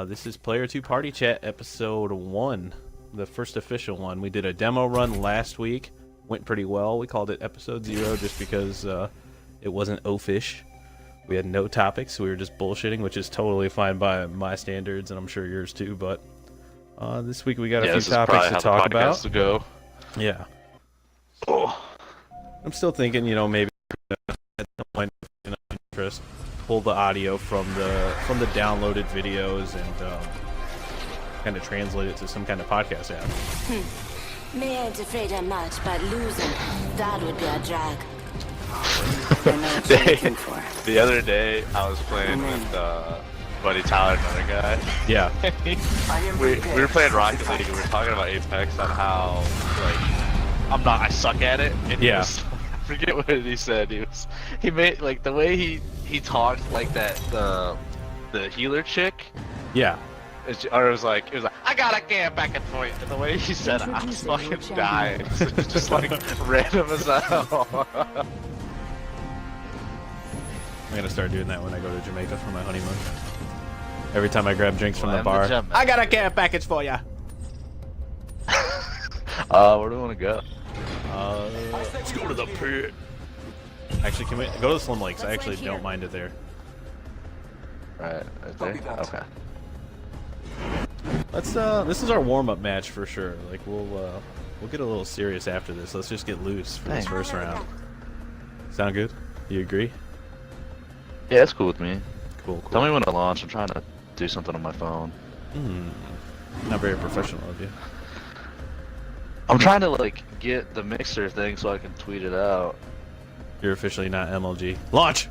This is Player2PartyChat episode 1, the first official one. We did a demo run last week, went pretty well. We called it episode 0 just because it wasn't O-fish. We had no topics, we were just bullshitting, which is totally fine by my standards, and I'm sure yours too, but this week we got a few topics to talk about. To go. Yeah. Oh. I'm still thinking, you know, maybe at some point of interest, pull the audio from the downloaded videos and kind of translate it to some kind of podcast app. Me ain't afraid of much, but losing, that would be a drag. The other day, I was playing with buddy Tyler, another guy. Yeah. we were playing Rocket League, and we were talking about Apex on how, like, I suck at it. And yeah. I forget what he said. He made, like, the way he talked like that, the healer chick. Yeah. It was like, I got a camp back and forth. And the way he said, I was fucking dying. It's just like random as hell. I'm gonna start doing that when I go to Jamaica for my honeymoon. Every time I grab drinks from the bar, I got a care package for ya. Where do we want to go? Let's go to the pit. Actually, can we go to the Slim Lakes? I actually don't mind it there. Right there. Okay. Let's this is our warm-up match for sure. Like we'll get a little serious after this. Let's just get loose for this first round. Sound good? You agree? Yeah, that's cool with me. Cool. Tell me when to launch. I'm trying to do something on my phone. Not very professional of you. I'm trying to like get the mixer thing so I can tweet it out. You're officially not MLG. Launch!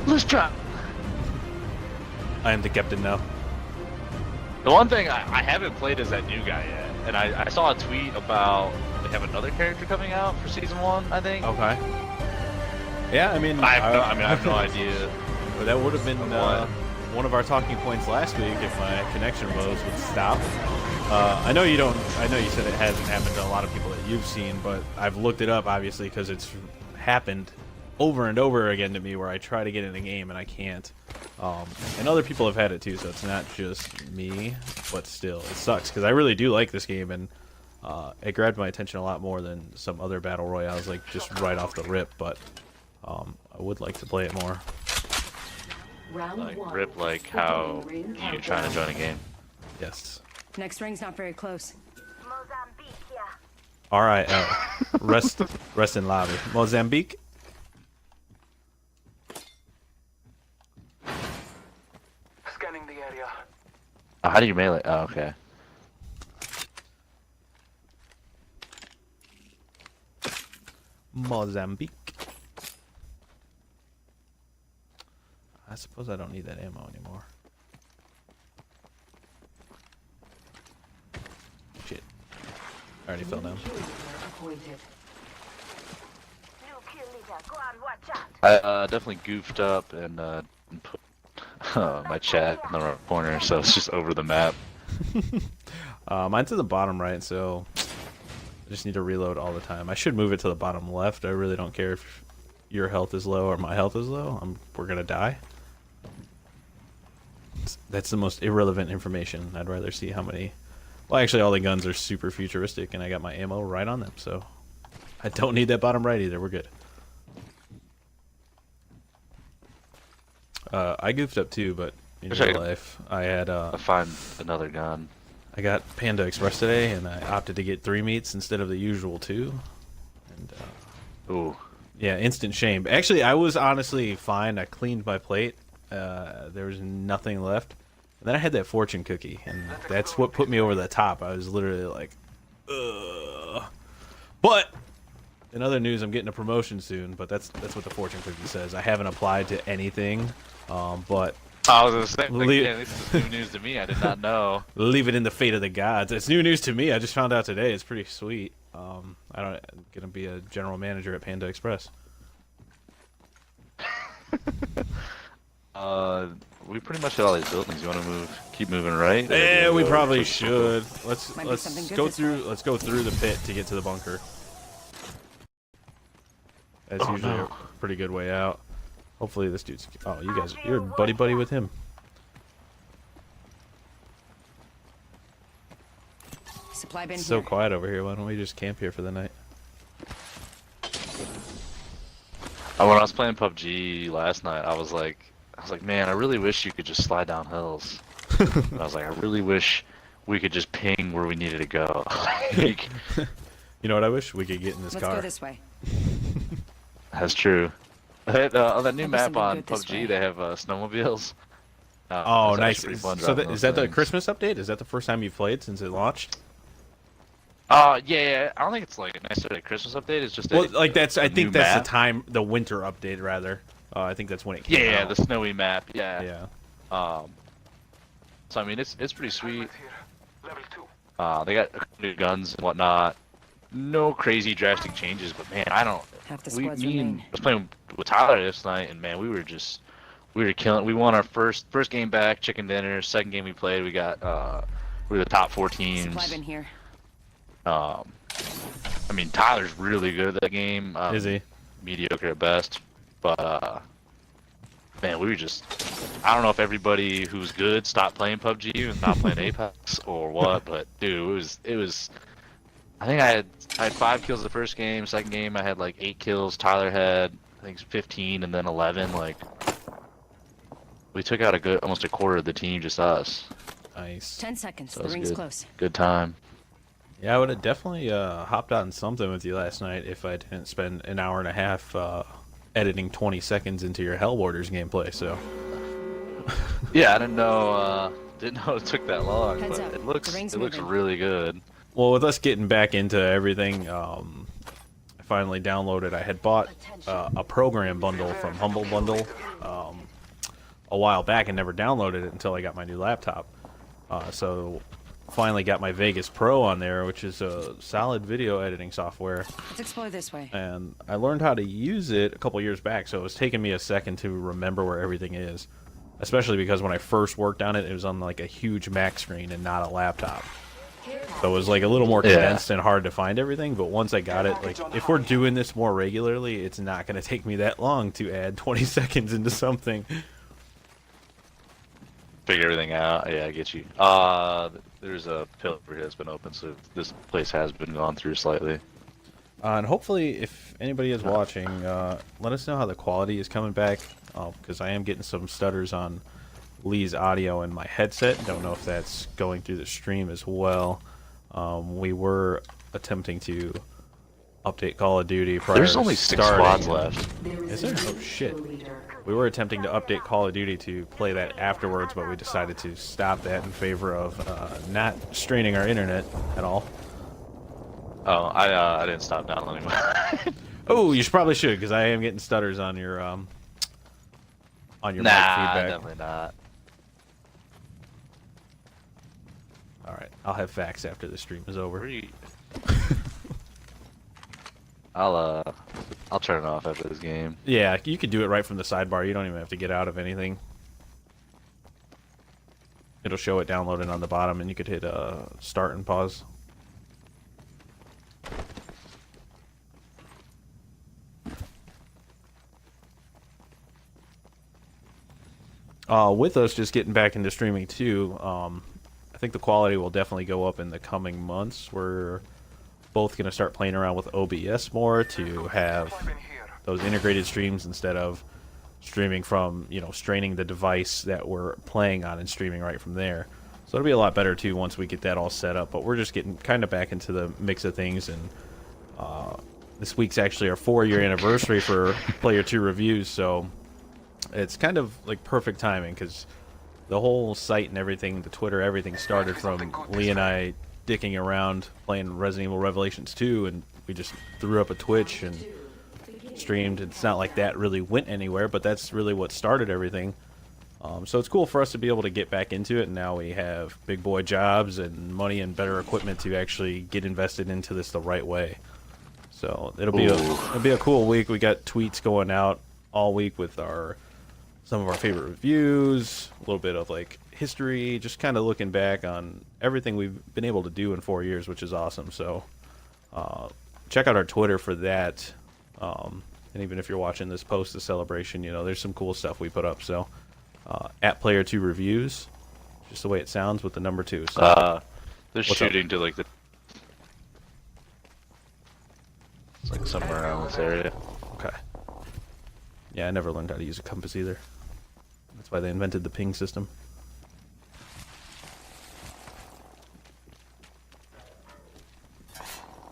Let's try. I am the captain now. The one thing I haven't played is that new guy yet, and I saw a tweet about they have another character coming out for season 1, I think. Okay. Yeah, I mean, I have no idea. But that would have been one of our talking points last week if my connection woes would stop. I know you don't. I know you said it hasn't happened to a lot of people that you've seen, but I've looked it up obviously because it's happened over and over again to me where I try to get in a game and I can't. And other people have had it too, so it's not just me, but still, it sucks because I really do like this game and it grabbed my attention a lot more than some other battle royales, like just right off the rip. But I would like to play it more. Like rip, like how you're trying to join a game. Yes. Next ring's not very close. All right, rest in lobby. Mozambique. Scanning the area. Oh, how do you melee? Oh, okay. Mozambique. I suppose I don't need that ammo anymore. Shit. I already fell down. I definitely goofed up and put my chat in the right corner, so it's just over the map. Mine's at the bottom right, so I just need to reload all the time. I should move it to the bottom left. I really don't care if your health is low or my health is low. We're gonna die. That's the most irrelevant information. I'd rather see how many... Well, actually, all the guns are super futuristic, and I got my ammo right on them, so I don't need that bottom right either. We're good. I goofed up too, but in real life, I had... I'll find another gun. I got Panda Express today, and I opted to get 3 meats instead of the usual 2. And, ooh. Yeah, instant shame. Actually, I was honestly fine. I cleaned my plate. There was nothing left. And then I had that fortune cookie, and that's what put me over the top. I was literally like, ugh. But in other news, I'm getting a promotion soon, but that's what the fortune cookie says. I haven't applied to anything, but I was gonna say, this is new news to me. I did not know. Leave it in the fate of the gods. It's new news to me. I just found out today. It's pretty sweet. I'm gonna be a general manager at Panda Express. We pretty much hit all these buildings. You want to keep moving right? Yeah, we probably should. Let's go through the pit to get to the bunker. That's usually a pretty good way out. Hopefully this dude's... Oh, you're buddy-buddy with him. Supply bin It's so here. quiet over here. Why don't we just camp here for the night? When I was playing PUBG last night, I was like, man, I really wish you could just slide down hills. I was like, I really wish we could just ping where we needed to go. Like, You know what I wish? We could get in this Let's car. go this way. that's true. On that new Hope there's map something on good this way. PUBG, they have snowmobiles. Oh, it's nice. actually pretty fun So driving is that those the things. Christmas update? Is that the first time you've played since it launched? Yeah. I don't think it's like necessarily a Christmas update. It's just Well, a, like that's. I new think that's map. the winter update rather. I think that's when it came Yeah, out. the snowy map. Yeah. Yeah. So I mean, it's pretty sweet. Helmet here. Level 2. They got new guns and whatnot. No crazy drastic changes, but man, I don't. Half the We, squads me and remain. I was playing with Tyler this night, and man, we were killing. We won our first game back, chicken dinner. Second game we played, we got we were the top 4 teams. Supply bin here. I mean, Tyler's really good at that game. Is he? Mediocre at best, but man, we were just. I don't know if everybody who's good stopped playing PUBG and not playing Apex or what, but dude, it was. I think I had 5 kills the first game. Second game I had like 8 kills. Tyler had I think 15 and then 11. Like we took out almost a quarter of the team, just us. Nice. 10 seconds. So The it was ring's good. close. Good time. Yeah, I would have definitely hopped on something with you last night if I didn't spend an hour and a half editing 20 seconds into your Hellwarders gameplay. So. Yeah, I didn't know it took that long, Heads but up. it looks The ring's it looks moving. really good. Well, with us getting back into everything, I finally downloaded. I had bought a program bundle from Humble Bundle a while back and never downloaded it until I got my new laptop. So finally got my Vegas Pro on there, which is a solid video editing software. Let's explore this way. And I learned how to use it a couple years back, so it was taking me a second to remember where everything is. Especially because when I first worked on it, it was on like a huge Mac screen and not a laptop. So it was like a little more condensed and hard to find everything, but once I got it, like if we're doing this more regularly, it's not going to take me that long to add 20 seconds into something. Figure everything out. Yeah, I get you. There's a pillar here that's been open, so this place has been gone through slightly. And hopefully, if anybody is watching, let us know how the quality is coming back, because I am getting some stutters on Lee's audio in my headset. Don't know if that's going through the stream as well. We were attempting to update Call of Duty prior There's to only 6 starting. squads left. Is there? Oh shit. We were attempting to update Call of Duty to play that afterwards, but we decided to stop that in favor of not straining our internet at all. Oh, I didn't stop downloading mine. Oh, you probably should, because I am getting stutters on your mic Nah, feedback. definitely not. All right, I'll have facts after the stream is over. I'll turn it off after this game. Yeah, you could do it right from the sidebar. You don't even have to get out of anything. It'll show it downloaded on the bottom, and you could hit start and pause. With us just getting back into streaming too, I think the quality will definitely go up in the coming months. We're both going to start playing around with OBS more to have those integrated streams instead of streaming from, straining the device that we're playing on and streaming right from there. So it'll be a lot better too once we get that all set up. But we're just getting kind of back into the mix of things, and this week's actually our 4-year anniversary for Player 2 reviews, so it's kind of like perfect timing because the whole site and everything, the Twitter, everything started from Lee and I dicking around playing Resident Evil Revelations 2, and we just threw up a Twitch and streamed. It's not like that really went anywhere, but that's really what started everything. So it's cool for us to be able to get back into it, and now we have big boy jobs and money and better equipment to actually get invested into this the right way. So it'll be a cool week. We got tweets going out all week with some of our favorite reviews, a little bit of like history, just kind of looking back on everything we've been able to do in 4 years, which is awesome. So check out our Twitter for that. And even if you're watching this post the celebration, you know, there's some cool stuff we put up. So at Player2 Reviews, just the way it sounds with the number 2. So they're shooting to like the. It's like somewhere around this area. okay. Yeah, I never learned how to use a compass either. That's why they invented the ping system.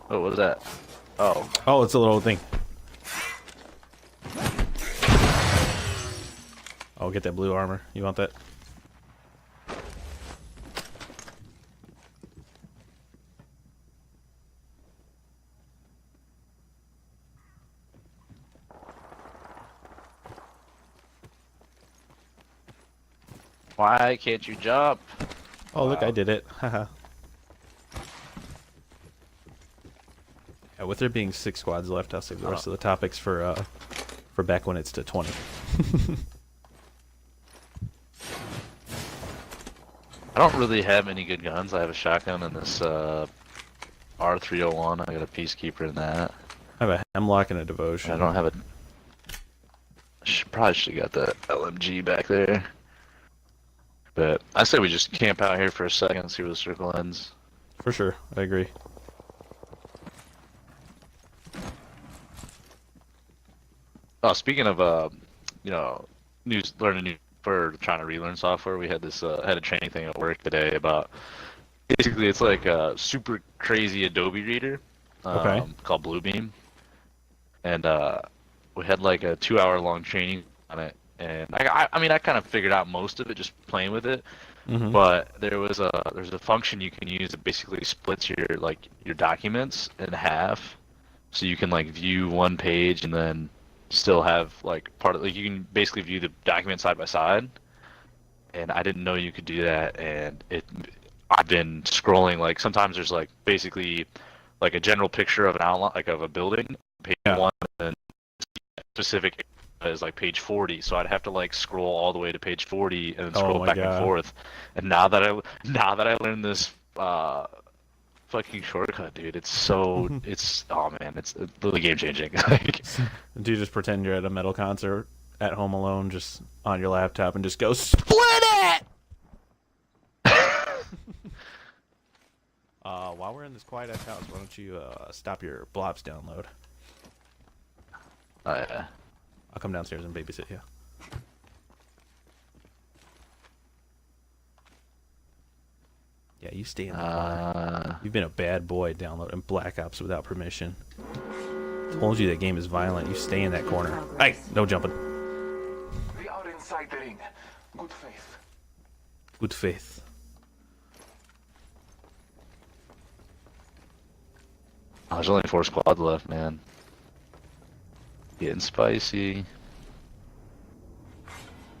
Oh, what is that? Oh. Oh, it's a little thing. Oh, get that blue armor. You want that? Why can't you jump? Oh, look, I did it. Haha. Yeah, with there being 6 squads left, I'll save the rest of the topics for back when it's to 20. I don't really have any good guns. I have a shotgun and this R301. I got a Peacekeeper in that. I have a Hemlock and a Devotion. I don't have a. Probably should have got the LMG back there. But I say we just camp out here for a second, see where the circle ends. For sure, I agree. Oh, speaking of you know, learning new for trying to relearn software, we had this had a training thing at work today about basically it's like a super crazy Adobe reader called Bluebeam, and we had like a 2-hour long training on it, and I mean I kind of figured out most of it just playing with it, but there's a function you can use that basically splits your documents in half, so you can like view one page and then still have like you can basically view the document side by side, and I didn't know you could do that, and I've been scrolling, like sometimes there's like basically like a general picture of an outline like of a building, page 1, and then specific is like page 40, so I'd have to like scroll all the way to page 40 and then scroll back and forth. And now that I learned this fucking shortcut, dude, it's so oh man, it's really game changing. Do you just pretend you're at a metal concert at home alone, just on your laptop, and just go split it? While we're in this quiet ass house, why don't you stop your blobs download? Oh yeah. I'll come downstairs and babysit you. Yeah, you stay in the corner. You've been a bad boy downloading Black Ops without permission. Told you that game is violent. You stay in that corner. Hey, no jumping. We are inside the ring. Good faith. Good faith. Oh, there's only 4 squads left, man. Getting spicy.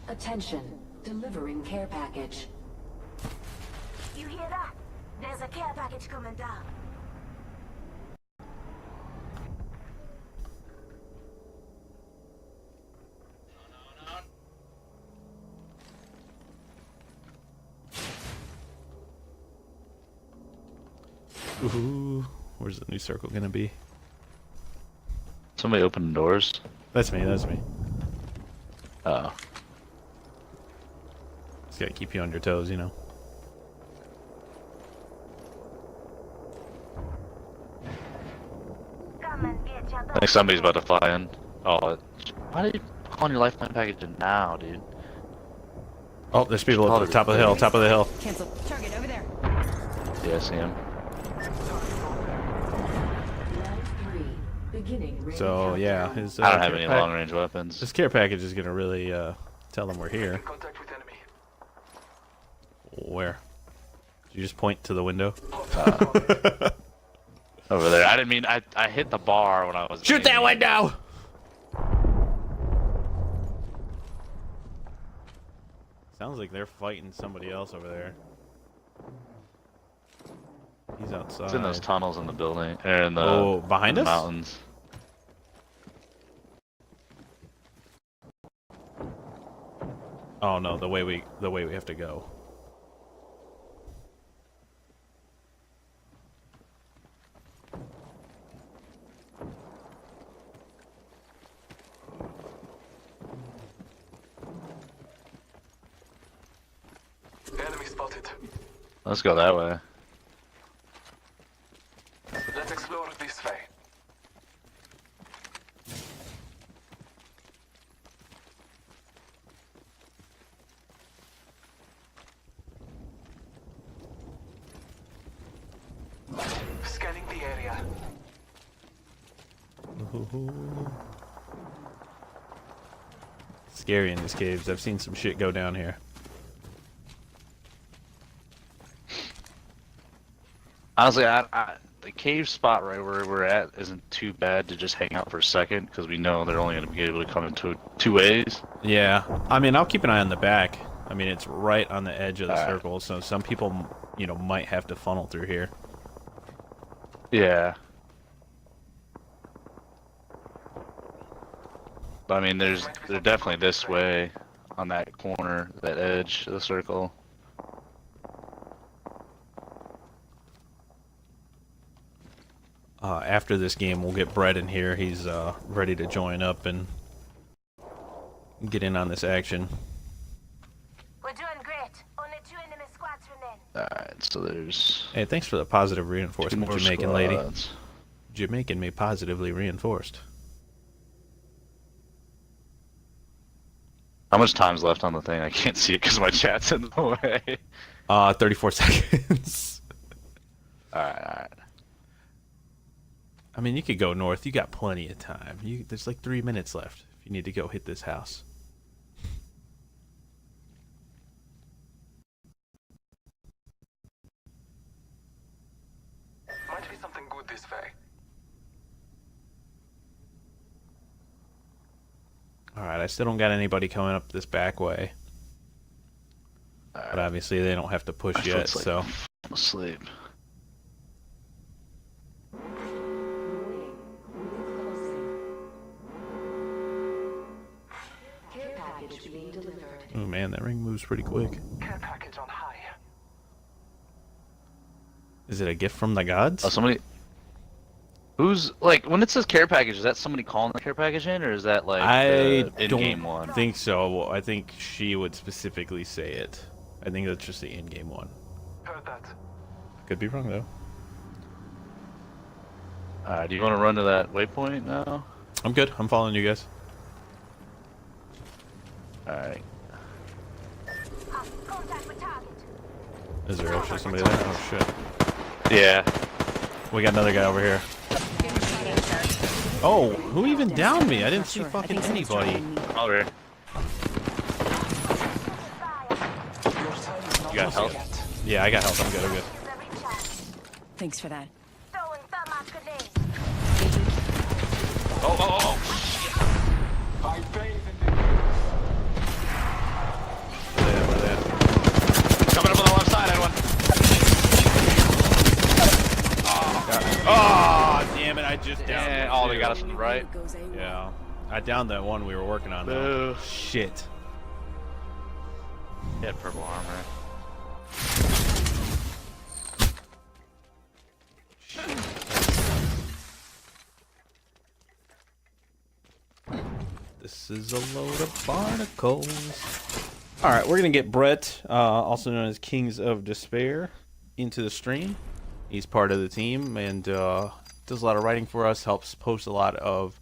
Attention, delivering care package. You hear that? There's a care package coming down. Ooh, where's the new circle gonna be? Somebody opened doors. That's me. That's me. Oh. Just gotta keep you on your toes, you know. Come and get your I think somebody's about to fly in. Oh, why did you call your lifeline package in now, dude? Oh, there's people at the top of the hill. Top of the hill. Cancel. Target over there. Yeah, I see him. So yeah, his. I don't have any long-range weapons. This care package is gonna really tell them we're here. Contact with enemy. Where? Did you just point to the window? Over there. I didn't mean. I hit the bar when I was. Shoot that window! Sounds like they're fighting somebody else over there. He's outside. It's in those tunnels in the building, or in the behind us? Mountains. Oh no, the way we have to go. spotted. Let's go that way. Let's explore this way. Scanning the area. Scary in these caves. I've seen some shit go down here. Honestly, the cave spot right where we're at isn't too bad to just hang out for a second because we know they're only going to be able to come in two ways. Yeah, I mean, I'll keep an eye on the back. I mean, it's right on the edge of the Alright. circle, so some people, you know, might have to funnel through here. Yeah. But I mean, they're definitely this way on that corner, that edge of the circle. After this game, we'll get Brett in here. He's ready to join up and get in on this action. We're doing great. Only 2 enemy squads remain. Alright, so there's Hey, thanks for the positive 2 reinforcement, more Jamaican lady. squads. Jamaican me positively reinforced. How much time's left on the thing? I can't see it because my chat's in the way. 34 seconds. Alright. I mean, you could go north. You got plenty of time. There's like 3 minutes left if you need to go hit this house. Might be something good this way. Alright, I still don't got anybody coming up this back way. But obviously they don't have to push yet, It's like so... I'm asleep. Care package being delivered. Oh man, that ring moves pretty quick. Care package on high. Is it a gift from the gods? Oh, somebody. Who's like when it says care package? Is that somebody calling the care package in, or is that like I the don't in-game one? think so. I think she would specifically say it. I think that's just the in-game one. Heard that. Could be wrong though. Do you want to run to that waypoint now? I'm good. I'm following you guys. All right. Contact with target. Is there actually somebody there? Oh shit. Yeah. We got another guy over here. Oh, who even downed me? I didn't see fucking anybody. Over here. Your time is not You got up help? yet. Yeah, I got help. I'm good. I'm good. Thanks for that. Throwing thermite grenade. Oh. I bathe in Where they at? Coming up on the left side, everyone. Oh, damn it! I just downed. Yeah. him, Oh, they too. got us on the right. Yeah, I downed that one we were working on though. Boo. Shit. He had purple armor. This is a load of barnacles. All right, we're gonna get Brett, also known as Kings of Despair, into the stream. He's part of the team and does a lot of writing for us. Helps post a lot of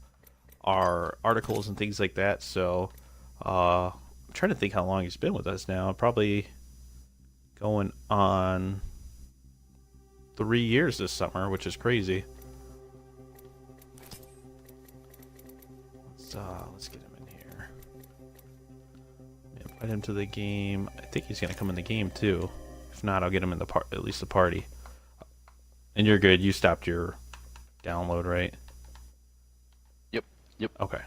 our articles and things like that. So I'm trying to think how long he's been with us now. Probably going on 3 years this summer, which is crazy. Let's get him in here. Invite him to the game. I think he's gonna come in the game too. If not, I'll get him in the at least the party. And you're good. You stopped your download, right? Yep. Okay.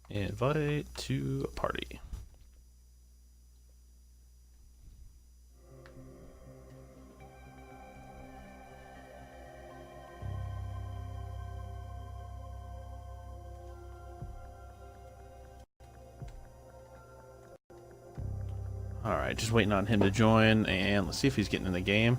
Invite to a party. Alright, just waiting on him to join, and let's see if he's getting in the game.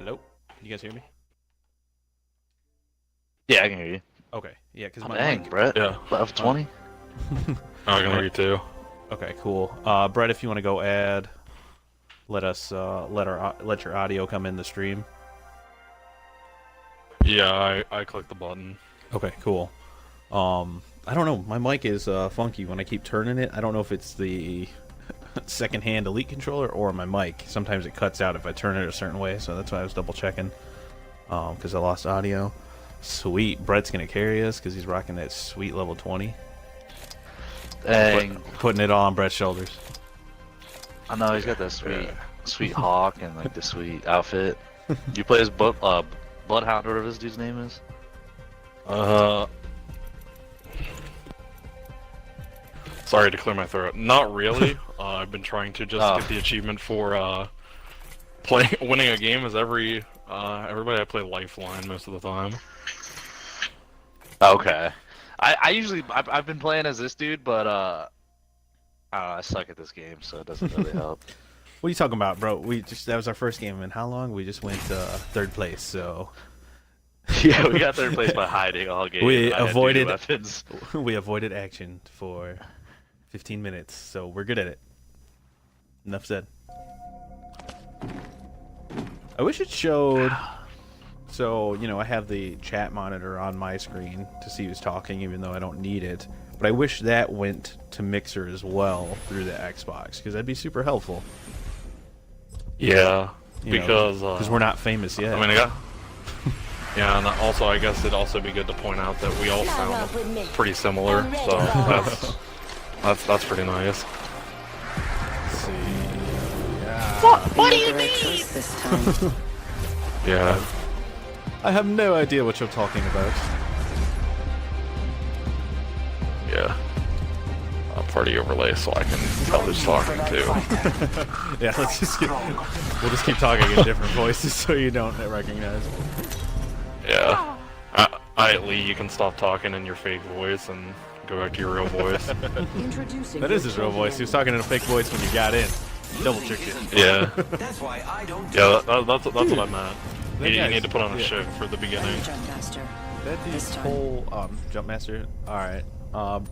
Hello? Can you guys hear me? Yeah, I can hear you. Okay. Yeah, because my Dang, mic. Brett. Yeah. Level 20. I can hear you too. Okay, cool. Brett, if you want to go add, let us let your audio come in the stream. Yeah, I clicked the button. Okay, cool. I don't know. My mic is funky when I keep turning it. I don't know if it's the second-hand Elite controller or my mic. Sometimes it cuts out if I turn it a certain way, so that's why I was double checking. Because I lost audio. Sweet. Brett's gonna carry us because he's rocking that sweet level 20. Dang. Putting it all on Brett's shoulders. I know he's got that sweet hawk and like the sweet outfit. You play as Bloodhound, whatever this dude's name is. Sorry to clear my throat. Not really. I've been trying to just get the achievement for winning a game as everybody I play Lifeline most of the time. Okay. I've been playing as this dude, but I suck at this game, so it doesn't really help. What are you talking about, bro? That was our first game in how long? We just went third place, so Yeah, we got third place by hiding all game. we I had avoided weapons. we avoided action for 15 minutes, so we're good at it. Enough said. I wish it showed. So, you know, I have the chat monitor on my screen to see who's talking, even though I don't need it. But I wish that went to Mixer as well through the Xbox, because that'd be super helpful. Yeah, You know, because we're not famous yet. I mean, yeah, and also I guess it'd also be good to point out that we all sound pretty similar, so that's pretty nice. Let's see. What do you mean? This time. Yeah. I have no idea what you're talking about. Yeah. Party overlay so I can tell who's talking too. Yeah, we'll just keep talking in different voices so you don't recognize. Yeah. Lee, you can stop talking in your fake voice and go back to your real voice. That is his real voice. He was talking in a fake voice when you got in. Double checked it. Yeah. That's why I don't. Yeah, that's what I meant. You need to put on a yeah. show for the beginning. Jump master. That dude's This time. whole jump master. All right,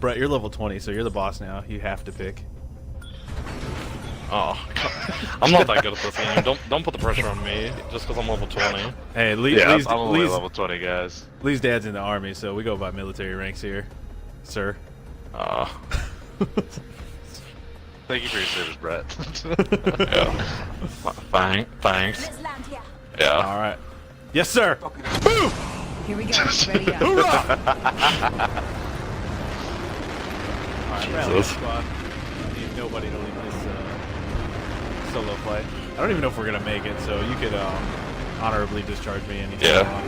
Brett, you're level 20, so you're the boss now. You have to pick. Oh, I'm not that good at this game. Don't put the pressure on me just because I'm level 20. Hey, I'm only level 20, guys. Lee's dad's in the army, so we go by military ranks here, sir. Thank you for your service, Brett. Yeah. Thanks. Let's land here. Yeah. All right. Yes, sir. Here we go. Ready up. All right, rally up, squad. I need nobody to leave this solo fight. I don't even know if we're gonna make it, so you could honorably discharge me anytime you Yeah. want.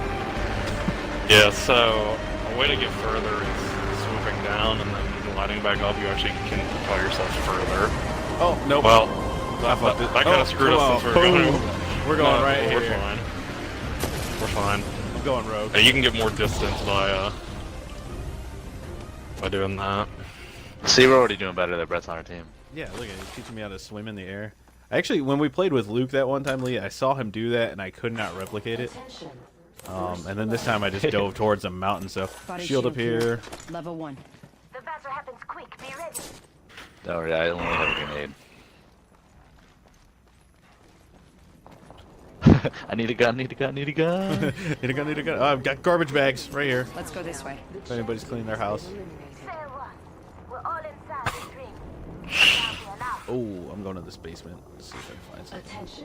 Yeah, so a way to get further is swooping down and then gliding back up. You actually can propel yourself further. Oh, nope. Well, I fucked it. that kind of screwed us since we're going. We're going right We're here. fine. We're fine. I'm going rogue. You can get more distance by doing that. See, we're already doing better than Brett's on our team. Yeah, look at it. He's teaching me how to swim in the air. Actually, when we played with Luke that one time, Lee, I saw him do that, and I could not replicate it. And then this time I just dove towards a mountain, so Body shield up here. Level 1. The battle happens quick. Be ready. Don't worry, I only have a grenade. I need a gun, need a gun. Need a gun, need a gun. Oh, I've got garbage bags right here. Let's go this way. If anybody's cleaning their house. Fair one. We're all inside the ring. That'll be enough. Oh, I'm going to this basement. Let's see if I can find something. Attention.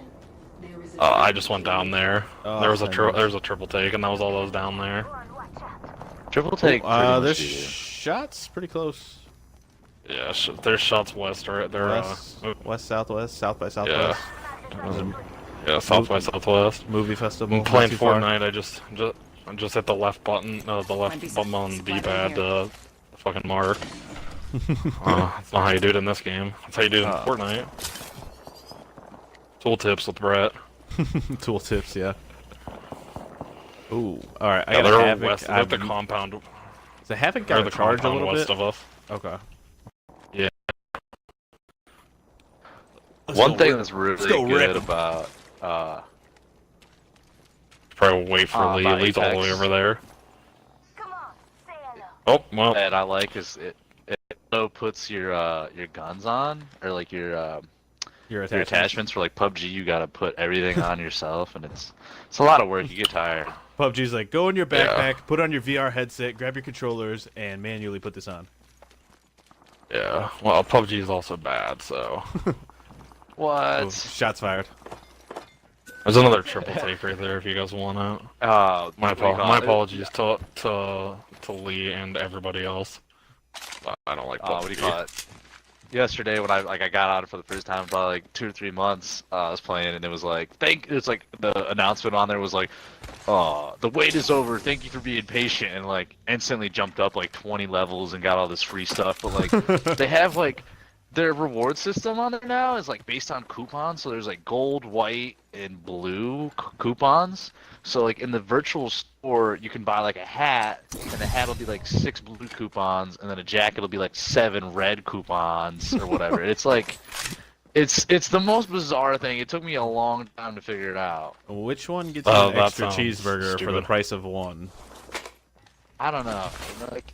There is a I just went down there. Oh, There was a I know. there's a triple take, and that was all those down there. Go on, watch out. Triple take. pretty much There's do you. shots pretty close. Yeah, there's shots west, right? They're West, southwest, south by southwest. Was it yeah, south by southwest. movie festival. I'm playing not too far. Fortnite. I just hit the left button, the left button on the D-pad to fucking mark. That's not how you do it in this game. That's how you do it in Fortnite. Tooltips with Brett. Tooltips, yeah. Ooh, all right. I Yeah, got they're Havoc. west. They're the compound. So Havoc They're got the a charge a compound little west bit. of us. Okay. Yeah. One thing that's go really good rip. about Probably wait for Lee. about Lee's all the way Apex. over there. Come on, say hello. Oh, well. That I like is it auto puts your guns on, or like your attachments for like PUBG. You gotta put everything on yourself, and it's a lot of work. You get tired. PUBG's like, go in your backpack, Yeah. put on your VR headset, grab your controllers, and manually put this on. Yeah. Well, PUBG is also bad, so. What? Oh, shots fired. There's another triple take right there if you guys want it. My apologies to Lee and everybody else. But I don't like PUBG. What do you call it? Yesterday when I got on it for the first time, probably like 2 or 3 months, I was playing, and it was like, it's like the announcement on there was like, the wait is over, thank you for being patient, and like instantly jumped up like 20 levels and got all this free stuff. But like they have like their reward system on there now is like based on coupons, so there's like gold, white, and blue coupons. So like in the virtual store, you can buy like a hat, and the hat will be like 6 blue coupons, and then a jacket will be like 7 red coupons or whatever. It's like, it's the most bizarre thing. It took me a long time to figure it out. Which one gets you an that extra sounds cheeseburger for the stupid. price of one? I don't know. Like,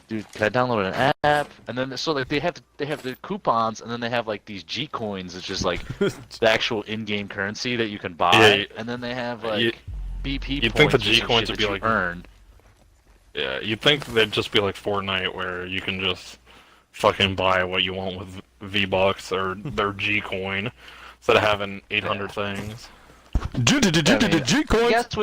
dude, I downloaded an app, and then so like they have the coupons, and then they have like these G coins. It's just like the actual in-game currency that you can buy, and then they have like BP you'd points. think the or G some coins shit would be that you like earn. Yeah, you'd think they'd just be like Fortnite, where you can just fucking buy what you want with V-Bucks or their G coin instead of having 800 things. G I coins. guess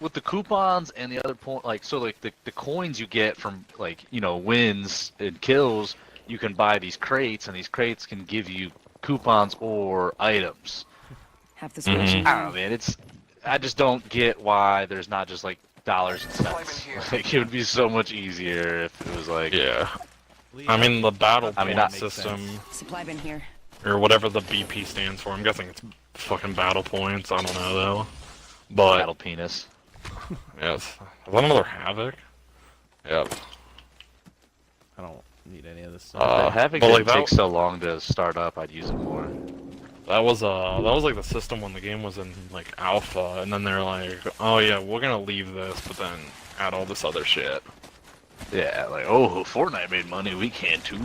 with the coupons and the other point, like so, like the coins you get from like wins and kills, you can buy these crates, and these crates can give you coupons or items. Have this version. I don't know, man. I just don't get why there's not just like dollars and cents. Like it would be so much easier if it was like Yeah. I mean, the battle I mean, point that makes system, Supply bin here. or whatever the BP stands for, I'm guessing it's fucking battle points, I don't know though. But, battle penis. yes. Is that another Havoc? Yep. I don't need any of this stuff. Having but, it like, that- take so long to start up, I'd use it more. That was like the system when the game was in like alpha, and then they're like, oh yeah, we're gonna leave this, but then add all this other shit. Yeah, like Fortnite made money, we can too.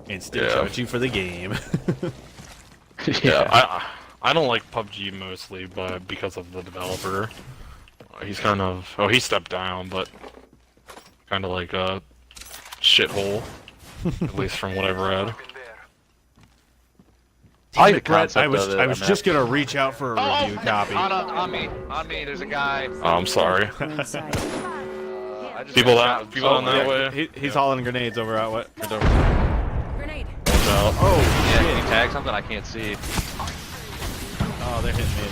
And still Yeah. charge you for the game. Yeah, I don't like PUBG mostly, but because of the developer. He's kind of he stepped down, but kind of like a shithole, at least from what I've read. I Damn it, Brett, I was just gonna reach out for a review copy. On me, there's a guy. Oh, I'm sorry. Go inside. People on that way. He's hauling grenades over out what? Grenade. Watch out. Oh, Yeah, can you tag something? I can't see. oh, they're hitting me.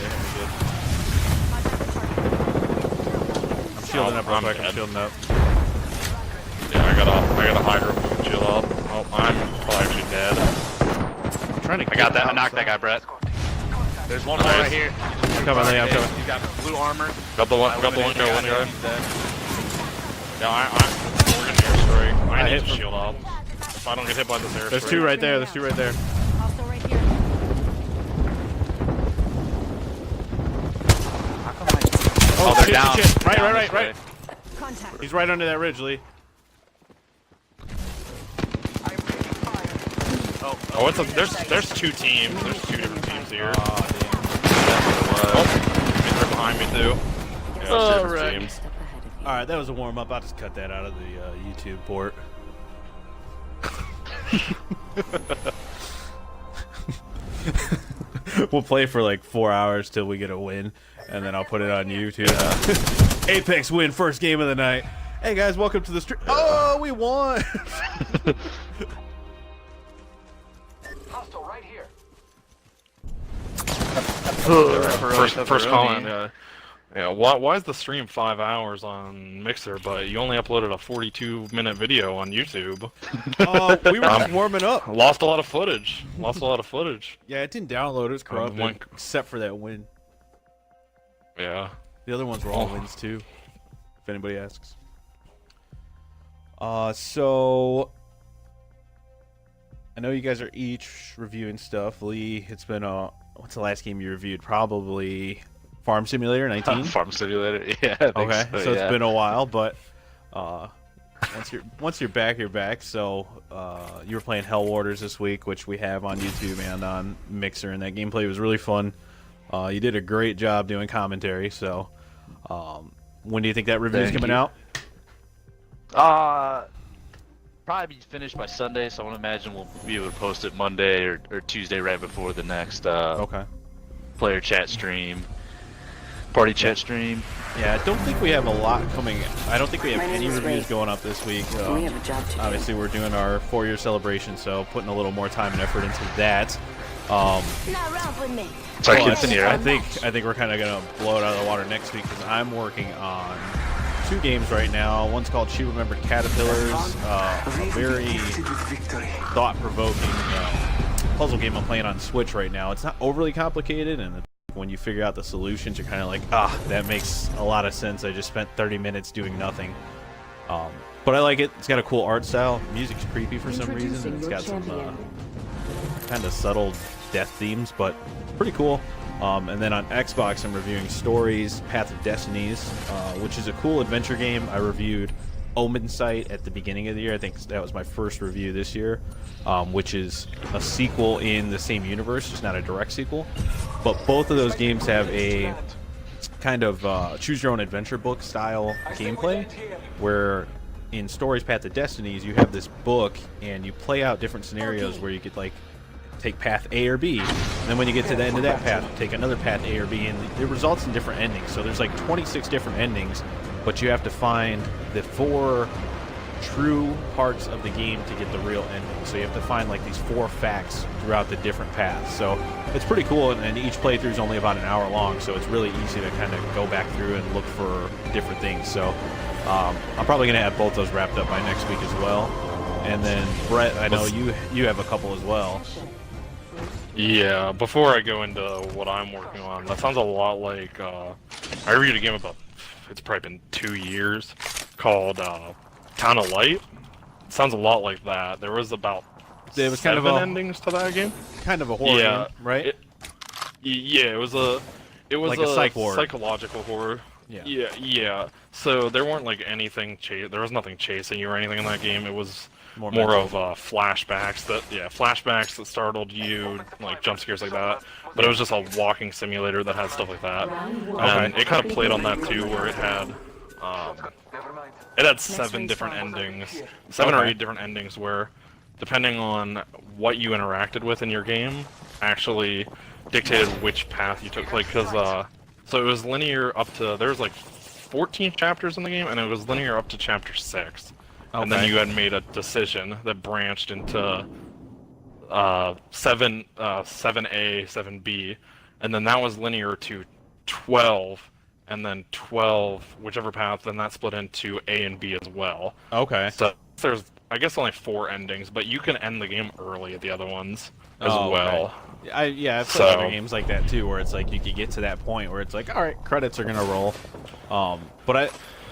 I'm shielding up real I'm quick. I'm dead. shielding up. Yeah, I got a hydro boom chill up. Oh, I'm probably actually dead. I'm trying to. I got that. I knocked that guy, Brett. There's one more Nice. right here. I'm coming, Lee. I'm coming. He's got blue armor. Got the one Eliminated guy, one the guy. He's dead. Yeah, we're gonna airstrike. I I need hit to from- shield up. If I don't get hit by this airstrike. There's two right there. There's two right there. Hostile right here. Oh, they're shit, down. shit. Right, Down right, this right, way. right. Contact. He's right under that ridge, Lee. Oh, there's two teams. There's two different teams here. Oh, Oh, they're behind me too. Yeah, there's two different teams. Step ahead of you. All right, that was a warm up. I'll just cut that out of the YouTube port. We'll play for like 4 hours till we get a win, and then I'll put it on YouTube. Apex win, first game of the night. Hey guys, welcome to the stream. Oh, we won! Hostile right here. First comment. Yeah. Why is the stream 5 hours on Mixer, but you only uploaded a 42-minute video on YouTube? We were just warming up. Lost a lot of footage. Yeah, it didn't download. It was corrupted, one- except for that win. Yeah. The other ones were all wins too, if anybody asks. So I know you guys are each reviewing stuff. Lee, it's been a what's the last game you reviewed? Probably Farm Simulator 19. Farm Simulator. Yeah. I think Okay, so yeah. it's been a while, but once you're back, you're back. So you were playing Hell Warders this week, which we have on YouTube and on Mixer, and that gameplay was really fun. You did a great job doing commentary. So when do you think that review is coming out? Probably be finished by Sunday, so I want to imagine we'll be able to post it Monday or Tuesday right before the next Okay. player chat stream, party chat stream. Yeah, I don't think we have a lot coming. I don't think we have My name any is reviews Ray. going up this week. We have a job to do. Obviously, we're doing our 4-year celebration, so putting a little more time and effort into that. Now ramp with me. Sorry, But continue. I Right? think we're kind of gonna blow it out of the water next week because I'm working on 2 games right now. One's called She Remembered Caterpillars, a very thought-provoking puzzle game I'm playing on Switch right now. It's not overly complicated, and when you figure out the solutions, you're kind of like, that makes a lot of sense. I just spent 30 minutes doing nothing. But I like it. It's got a cool art style. Music's creepy for some reason. It's got some kind of subtle death themes, but it's pretty cool. And then on Xbox, I'm reviewing Stories, Path of Destinies, which is a cool adventure game. I reviewed Omen Sight at the beginning of the year. I think that was my first review this year, which is a sequel in the same universe, just not a direct sequel. But both of those games have a kind of choose-your-own-adventure book style gameplay, where in Stories, Path of Destinies, you have this book, and you play out different scenarios where you could, like, take path A or B, and then when you get to the end of that path, take another path A or B, and it results in different endings. So there's like 26 different endings, but you have to find the 4 true parts of the game to get the real ending. So you have to find like these 4 facts throughout the different paths. So it's pretty cool, and each playthrough is only about an hour long, so it's really easy to kind of go back through and look for different things. So I'm probably going to have both those wrapped up by next week as well. And then Brett, I know you have a couple as well. Yeah, before I go into what I'm working on, that sounds a lot like, I reviewed a game about, it's probably been 2 years, called Town of Light. It sounds a lot like that. There was about It was 7 kind of a endings to that game. Kind of a horror game, right? Yeah, it was Like a psych ward. psychological horror. Yeah. Yeah. So there weren't like anything there was nothing chasing you or anything in that game. It was more mental. of flashbacks that startled you, like jump scares like that. But it was just a walking simulator that had stuff like that. And it kind of played on that too, where it had 7 different endings, 7 or 8 different endings, where depending on what you interacted with in your game, actually dictated which path you took. Like, so it was linear up to, there was like 14 chapters in the game, and it was linear up to chapter 6. And then you had made a decision that branched into 7A, 7B, and then that was linear to 12, and then 12, whichever path, then that split into A and B as well. Okay. So there's, I guess, only 4 endings, but you can end the game early at the other ones as well. Okay. I've played other games like that too, where it's like you could get to that point where it's like, all right, credits are gonna roll. But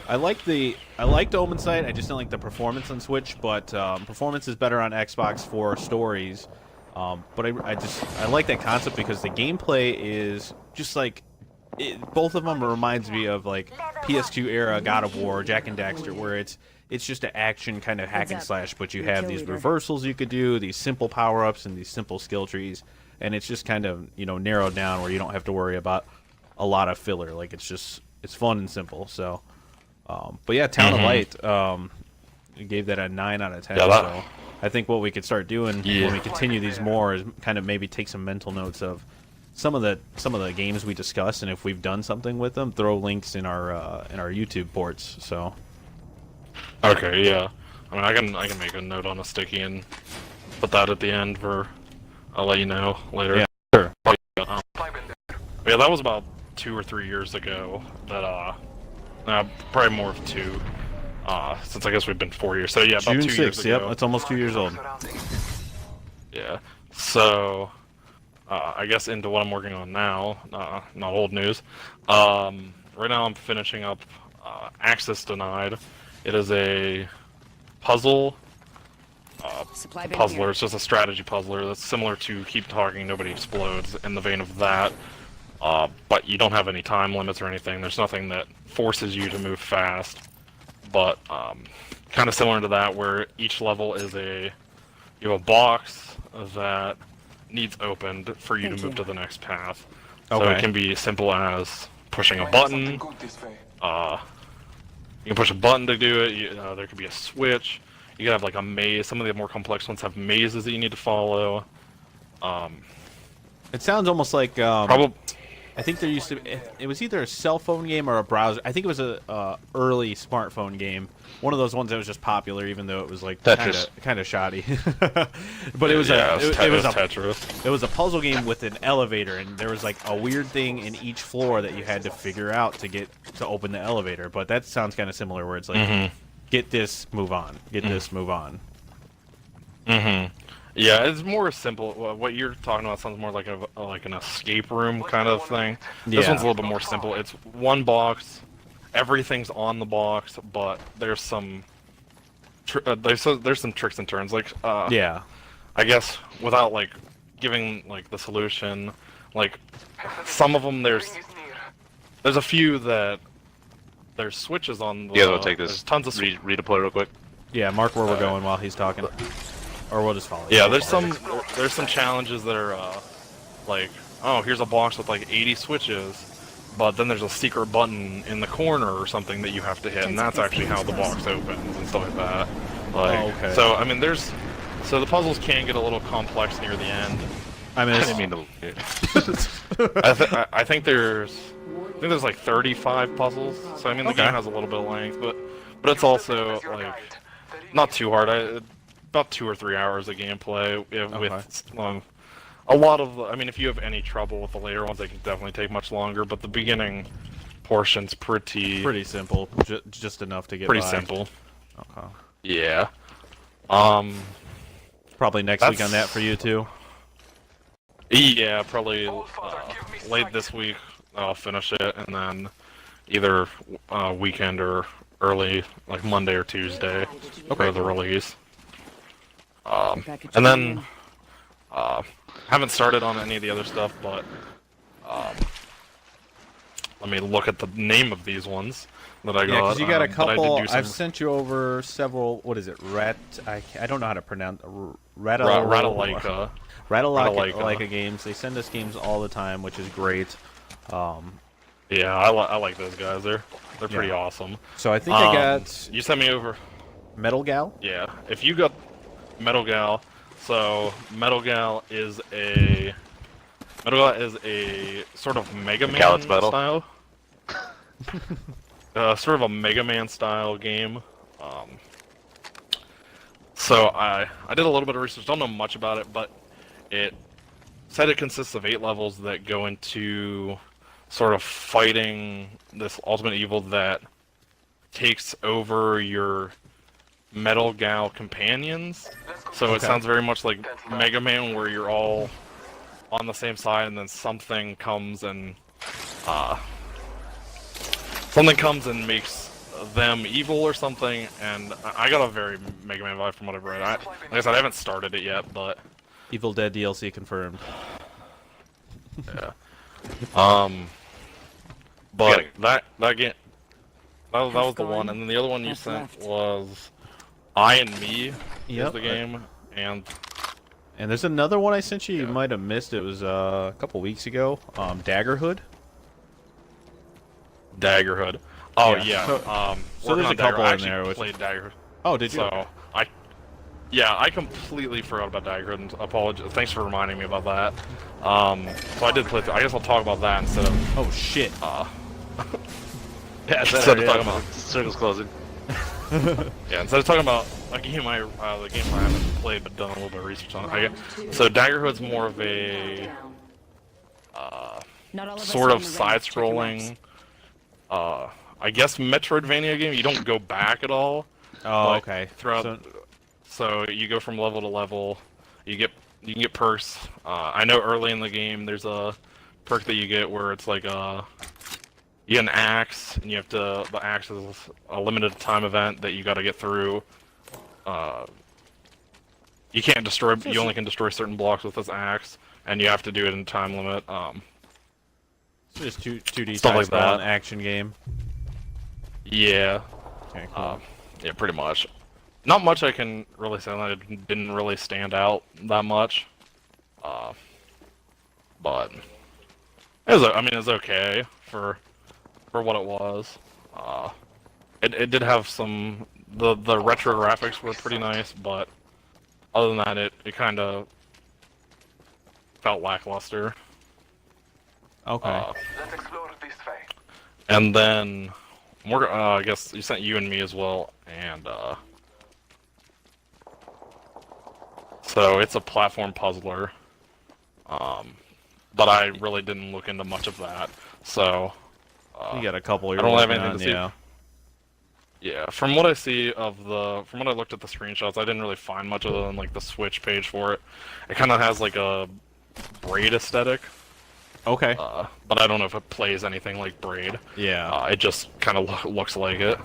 I liked Omen Sight. I just didn't like the performance on Switch, but performance is better on Xbox for Stories. But I like that concept because the gameplay is just like both of them reminds me of like PS2 era God of War, Jak and Daxter, where it's just an action kind of hack and slash, but you have these reversals you could do, these simple power-ups, and these simple skill trees, and it's just kind of narrowed down where you don't have to worry about a lot of filler. Like it's fun and simple. So. But yeah, Town of Light, we gave that a 9 out of 10. So I think what we could start doing when we continue these more is kind of maybe take some mental notes of some of the games we discuss, and if we've done something with them, throw links in our YouTube ports. So. Okay, yeah. I mean, I can make a note on a sticky and put that at the end for. I'll let you know later. Yeah, sure. Yeah, that was about 2 or 3 years ago. That probably more of 2. Since I guess we've been 4 years. So yeah, about June 2 years 6th, ago. yep, that's almost 2 years old. Yeah. So, I guess into what I'm working on now. Not old news. Right now I'm finishing up Access Denied. It is a puzzle Supply bin puzzler. here. It's just a strategy puzzler that's similar to Keep Talking, Nobody Explodes, in the vein of that. But you don't have any time limits or anything. There's nothing that forces you to move fast. But kind of similar to that, where each level is you have a box that needs opened for you to move to the next path. So Okay. it can be simple as pushing a Find something button. good this way. You can push a button to do it. There could be a switch. You could have like a maze. Some of the more complex ones have mazes that you need to follow. It sounds almost like Probably. I think there used to be, it was either a cell phone game or a browser. I think it was a early smartphone game. One of those ones that was just popular, even though it was like Tetris. kind of shoddy. But it was Tetris. it was a puzzle game with an elevator, and there was like a weird thing in each floor that you had to figure out to open the elevator. But that sounds kind of similar, where it's like, get this, move on. Get this, move on. Yeah, it's more simple. What you're talking about sounds more like an escape room kind of thing. This Yeah. one's a little bit more simple. It's one box, everything's on the box, but there's some there's some tricks and turns. Like Yeah. I guess without like giving like the solution, like some of them there's a few that there's switches on. You guys want to take there's this? tons of Redeploy real quick. Yeah, mark where we're going while he's talking. Or we'll just follow. Yeah, there's some challenges that are like, oh, here's a box with like 80 switches, but then there's a secret button in the corner or something that you have to hit, and that's actually how the box opens and stuff like that. Like, okay. So I mean, so the puzzles can get a little complex near the end. I mean, I it's, didn't mean to. I think there's like 35 puzzles. So I mean, the game has a little bit of length, but it's also like not too hard. About 2 or 3 hours of gameplay with a lot of. I mean, if you have any trouble with the later ones, they can definitely take much longer. But the beginning portion's pretty simple. Just enough to get pretty by. simple. Okay. Yeah. Probably next week on that for you too. Yeah, probably late this week I'll finish it, and then either weekend or early, like Monday or Tuesday, for the release. And then haven't started on any of the other stuff, but let me look at the name of these ones that I got. Yeah, because you got a that I did couple. do some- I've sent you over several. What is it? I don't know how to pronounce. Ratalaika. Ratalaika games. They send us games all the time, which is great. Yeah, I like those guys. They're pretty awesome. So I think I got You sent me over. Metal Gal. Yeah, if you got Metal Gal, so Metal Gal is a sort of Mega Man Gallant's Metal. style. Sort of a Mega Man style game. So I did a little bit of research. Don't know much about it, but it said it consists of 8 levels that go into sort of fighting this ultimate evil that takes over your Metal Gal companions. So it sounds very much like Mega Man, where you're all on the same side, and then something comes and makes them evil or something. And I got a very Mega Man vibe from what I've read. Like I said, I haven't started it yet, but Evil Dead DLC confirmed. yeah. But that game, that was the one, and then the other one you sent was I and Me is the game, and there's another one I sent you. You might have missed. It was a couple weeks ago. Daggerhood. Daggerhood. Oh Yeah. yeah. So there's a couple in there. I played Daggerhood. Oh, did you? So I completely forgot about Daggerhood, and apologize. Thanks for reminding me about that. So I did play. I guess I'll talk about that instead of. Oh shit. Yeah, Instead of talking about. circles closing. Yeah, instead of talking about the game I haven't played but done a little bit of research on. So Daggerhood's more of a sort of side-scrolling, I guess Metroidvania game. You don't go back at all. Oh, okay. So you go from level to level. You can get perks. I know early in the game there's a perk that you get where it's like you get an axe, and the axe is a limited time event that you got to get through. You can't destroy. You only can destroy certain blocks with this axe, and you have to do it in time limit. So just 2D Stuff type like style, that. an action game. Yeah. Okay, cool. Yeah, pretty much. Not much I can really say that it didn't really stand out that much. But it was. I mean, it's okay for what it was. It did have some. The retro graphics were pretty nice, but other than that, it kind of felt lackluster. Okay. Let's explore this way. And then I guess you sent you and me as well, and so it's a platform puzzler. But I really didn't look into much of that, so You got a couple. I don't have anything on, to see. yeah. Yeah, from what I see from what I looked at the screenshots, I didn't really find much other than like the Switch page for it. It kind of has like a Braid aesthetic. Okay. But I don't know if it plays anything like Braid. Yeah. It just kind of looks like it.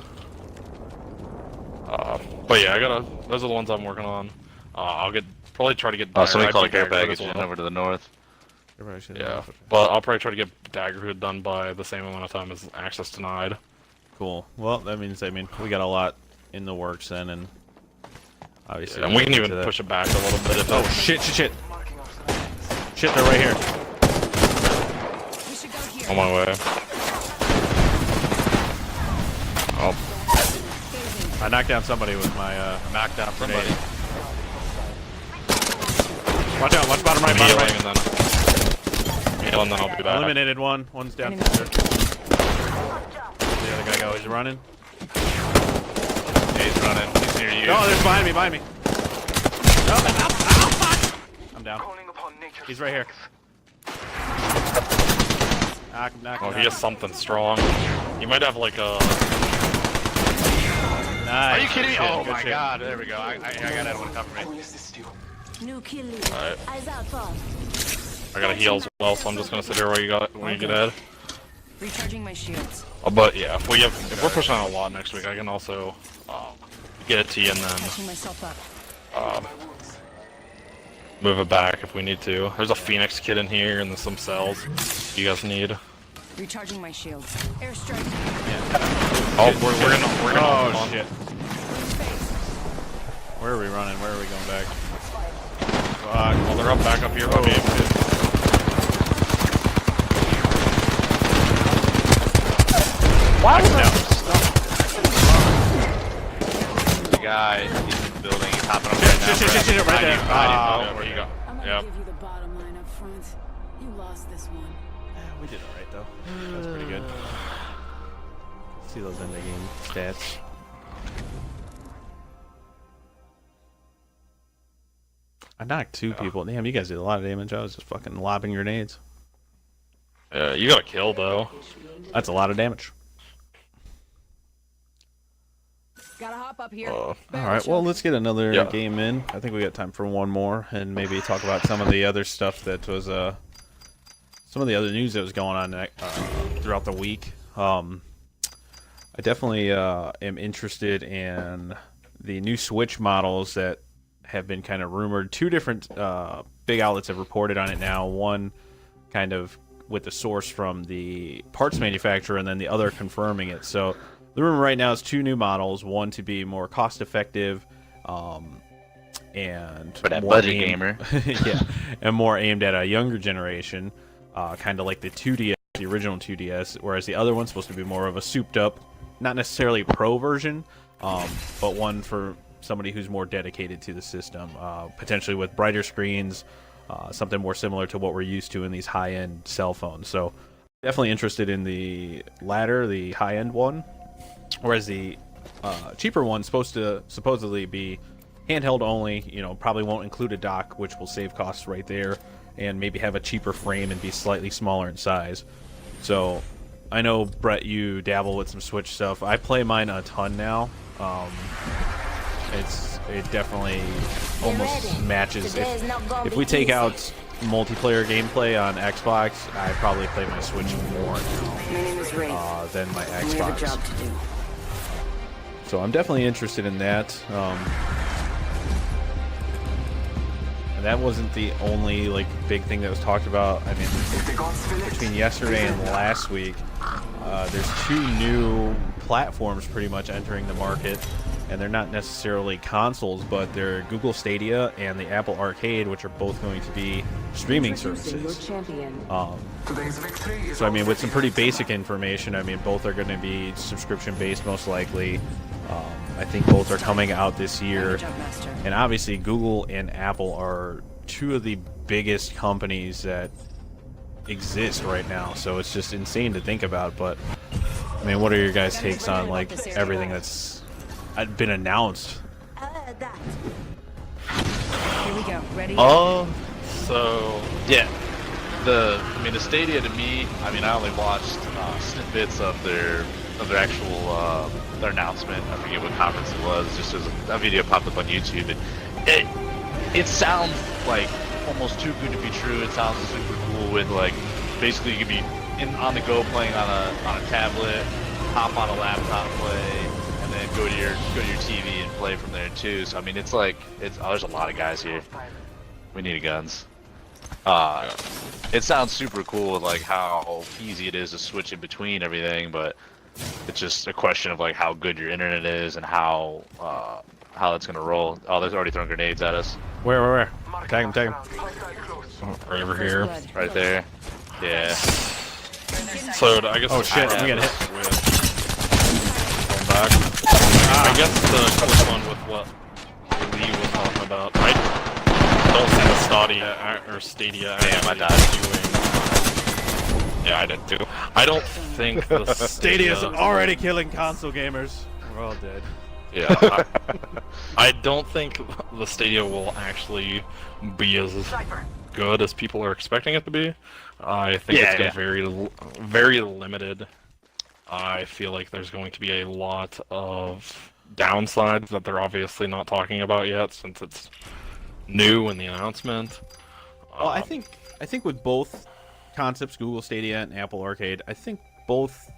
But yeah, those are the ones I'm working on. I'll probably try to get. Somebody called a care Daggerhood package as in well. over to the north. Yeah, but I'll probably try to get Daggerhood done by the same amount of time as Access Denied. Cool. Well, that means we got a lot in the works then, and obviously. Yeah, and we can even push it back a little bit if. Oh shit! Shit! They're right here. On my way. Oh. I knocked down somebody with my Knocked out somebody. Watch out! Watch bottom right, bottom right. And then I'll be back. Eliminated one. One's down. Enemy. There. The other guy go. He's running. Yeah, he's running. He's near you. Oh, there's behind me. Behind me. Oh, fuck! I'm down. Calling upon nature. He's right here. Knock. Oh, he has something strong. He might have like a. Nice. Are you kidding me? Good shit, Oh good my shit. god, there we go. I got everyone cover I me. will assist you. New kill lead. Alright. Eyes out far. I got a heal as well, so I'm just gonna sit here while you get ahead. Recharging my shields. Oh, but yeah, if we're pushing on a lot next week, I can also get it to you and then Patching myself up. move it back if we need to. There's a Phoenix kit in here and there's some cells you guys need. Recharging my shields. Airstrike. Oh, we're gonna. Oh shit. Where are we running? Where are we going back? Fuck. Well, they're back up here. Okay. Why was that? The guy, he's in the building, he's hopping up right now. Shit, right there. Where you go? I'm gonna Yep. give you the bottom line up front. You lost this one. We did alright though. That's pretty good. See those end of game stats. I knocked two people. Damn, you guys did a lot of damage. I was just fucking lobbing grenades. You got a kill though. That's a lot of damage. Gotta hop up here. Alright, well, let's get another Yeah. game in. I think we got time for one more, and maybe talk about some of the other stuff that was, some of the other news that was going on throughout the week. I definitely am interested in the new Switch models that have been kind of rumored. Two different big outlets have reported on it now. One kind of with the source from the parts manufacturer, and then the other confirming it. So the rumor right now is two new models. One to be more cost-effective, and For that more budget gamer. yeah, and more aimed at a younger generation, kind of like the 2DS, the original 2DS. Whereas the other one's supposed to be more of a souped-up, not necessarily pro version, but one for somebody who's more dedicated to the system, potentially with brighter screens, something more similar to what we're used to in these high-end cell phones. So definitely interested in the latter, the high-end one, whereas the cheaper one's supposed to supposedly be handheld only. You know, probably won't include a dock, which will save costs right there, and maybe have a cheaper frame and be slightly smaller in size. So I know, Brett, you dabble with some Switch stuff. I play mine a ton now. It definily almost matches. If we take out multiplayer gameplay on Xbox, I probably play my Switch more My name is Ray. than my We have a job Xbox. to do. So I'm definitely interested in that. that wasn't the only like big thing that was talked about. I mean, If the guns fill it, between yesterday and last week, there's 2 new platforms pretty much entering the market, and they're not necessarily consoles, but they're Google Stadia and the Apple Arcade, which are both going to be streaming Introducing your services. champion. today's victory is So I mean, with some pretty almost basic information, I mean, both are going to be subscription-based most likely. I think both are coming out this year. Good job, Master. And obviously, Google and Apple are 2 of the biggest companies that exist right now. So it's just insane to think about. But I mean, what are your guys' takes on like everything that's been announced? I heard that. Here we go. Ready? So yeah, the Stadia to me, I mean, I only watched snippets of their actual their announcement. I forget what conference it was. Just as a video popped up on YouTube, and it sounds like almost too good to be true. It sounds super cool with like basically you could be on the go playing on a tablet, hop on a laptop, play, and then go to your TV and play from there too. So I mean, it's like there's a lot of guys here. We need guns. It sounds super cool with like how easy it is to switch in between everything, but it's just a question of like how good your internet is and how it's gonna roll. Oh, they're already throwing grenades at us. Where? Tag him, tag him. Right over here. Blood. Right there. Yeah. So I guess. Oh shit, we got hit. Going back. I guess the quick one with what Lee was talking about. I don't see the Stadia Damn, I actually died. doing. Yeah, I did too. I don't think the Stadia's already killing console gamers. We're all dead. Yeah, I don't think the Stadia will actually be as good as people are expecting it to be. I think it's going to be very limited. I feel like there's going to be a lot of downsides that they're obviously not talking about yet, since it's new in the announcement. Well, I think with both concepts, Google Stadia and Apple Arcade, I think both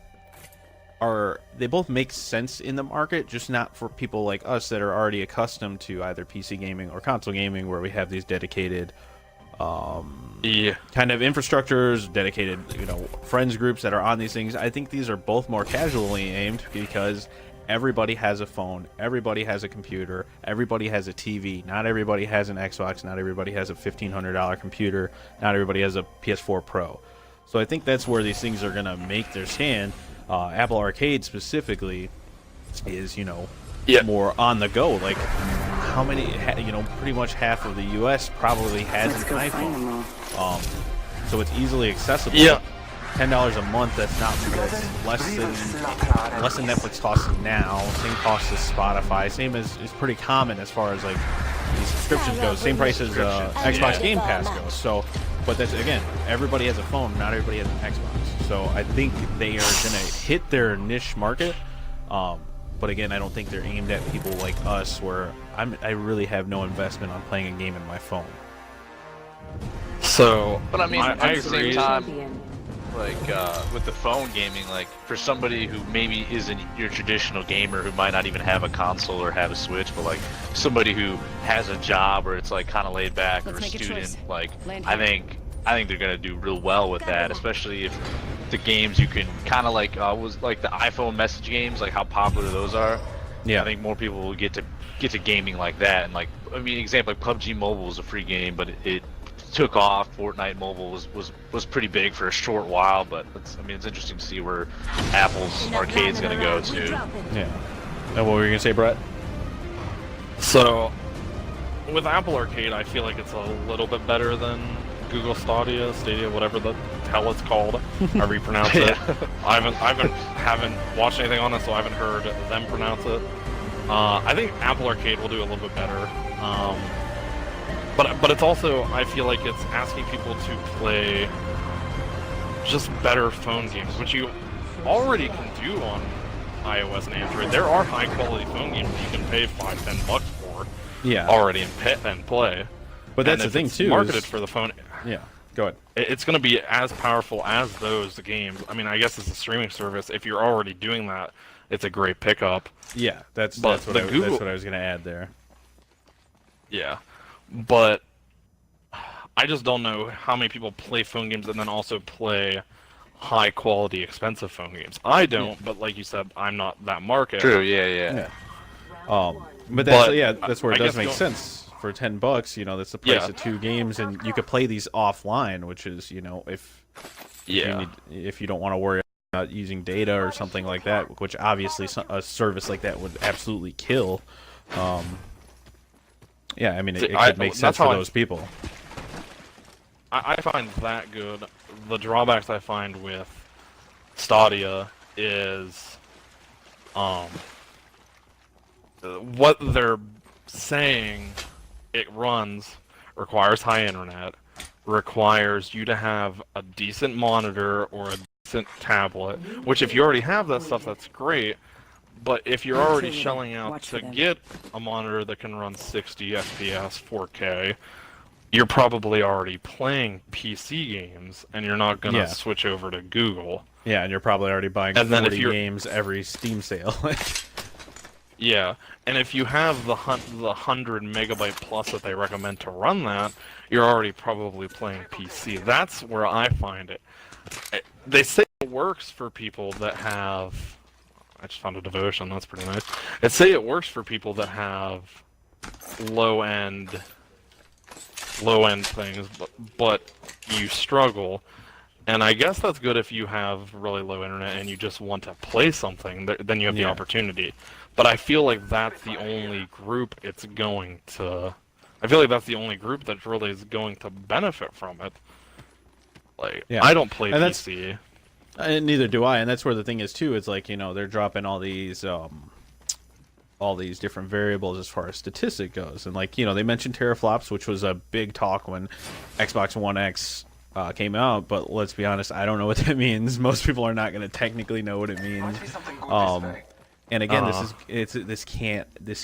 make sense in the market, just not for people like us that are already accustomed to either PC gaming or console gaming, where we have these dedicated kind of infrastructures, dedicated friends groups that are on these things. I think these are both more casually aimed because everybody has a phone, everybody has a computer, everybody has a TV. Not everybody has an Xbox, not everybody has a $1,500 computer, not everybody has a PS4 Pro. So I think that's where these things are going to make their stand. Apple Arcade specifically is, more on the go. Like, how many, pretty much half of the U.S. probably has Let's an go find iPhone. them all. So it's easily accessible. Yeah. $10 a month, that's less than Netflix costs now. Same cost as Spotify. Same as is pretty common as far as like these subscriptions go. Same price as Xbox Game Pass goes. So, but that's again, everybody has a phone, not everybody has an Xbox. So I think they are gonna hit their niche market. But again, I don't think they're aimed at people like us, where I really have no investment on playing a game in my phone. So, But I mean, at the agree. same time, Champion. like with the phone gaming, like for somebody who maybe isn't your traditional gamer, who might not even have a console or have a Switch, but like somebody who has a job or it's like kind of laid back, or a Let's make a student, choice. like Land I here. think they're gonna do real well with that, especially if the games you can kind of like was like the iPhone message games, like how popular those are. Yeah. I think more people will get to gaming like that, and like I mean, example like PUBG Mobile was a free game, but it took off. Fortnite Mobile was pretty big for a short while, but it's interesting to see where Apple's arcade's gonna go to. Yeah. And what were you gonna say, Brett? So, with Apple Arcade, I feel like it's a little bit better than Google Stadia, whatever the hell it's called, however you pronounce it. I haven't watched anything on it, so I haven't heard them pronounce it. I think Apple Arcade will do a little bit better. But it's also, I feel like it's asking people to play just better phone games, which you already can do on iOS and Android. There are high quality phone games that you can pay $5-10 for already and play. But that's And the thing if it's too. marketed for the phone. Yeah. Go ahead. It's going to be as powerful as those games. I mean, I guess it's a streaming service. If you're already doing that, it's a great pickup. Yeah, that's But what the that's Google- what I was gonna add there. Yeah, but I just don't know how many people play phone games and then also play high quality, expensive phone games. I don't, but like you said, I'm not that market. True. Yeah. But that's But that's where it I does guess make going- sense for $10. You know, that's the price Yeah. of 2 games, and you could play these offline, which is, you know, if you don't want to worry about using data or something like that, which obviously a service like that would absolutely kill. Yeah, I mean, it could make sense that's for how those people. I find that good. The drawbacks I find with Stadia is what they're saying it runs requires high internet, requires you to have a decent monitor or a decent tablet, which if you already have that stuff, that's great. But if you're already shelling out Watch to for them. get a monitor that can run 60 FPS, 4K, you're probably already playing PC games, and you're not gonna Yeah. switch over to Google. Yeah, and you're probably already buying And then if 40 you're- games every Steam sale. Yeah, and if you have the 100 megabyte plus that they recommend to run that, you're already probably playing PC. That's where I find it. They say it works for people that have. I just found a devotion. That's pretty nice. They say it works for people that have low end things, but you struggle. And I guess that's good if you have really low internet and you just want to play something. Then you have the Yeah. opportunity. But I feel like that's the only group it's going to. I feel like that's the only group that really is going to benefit from it. Like, Yeah. I don't play And that's- PC. And neither do I, and that's where the thing is too. It's like, you know, they're dropping all these different variables as far as statistic goes, and like, you know, they mentioned teraflops, which was a big talk when Xbox One X came out. But let's be honest, I don't know what that means. Most people are not going to technically know what it means. Might be something good this way. And again, this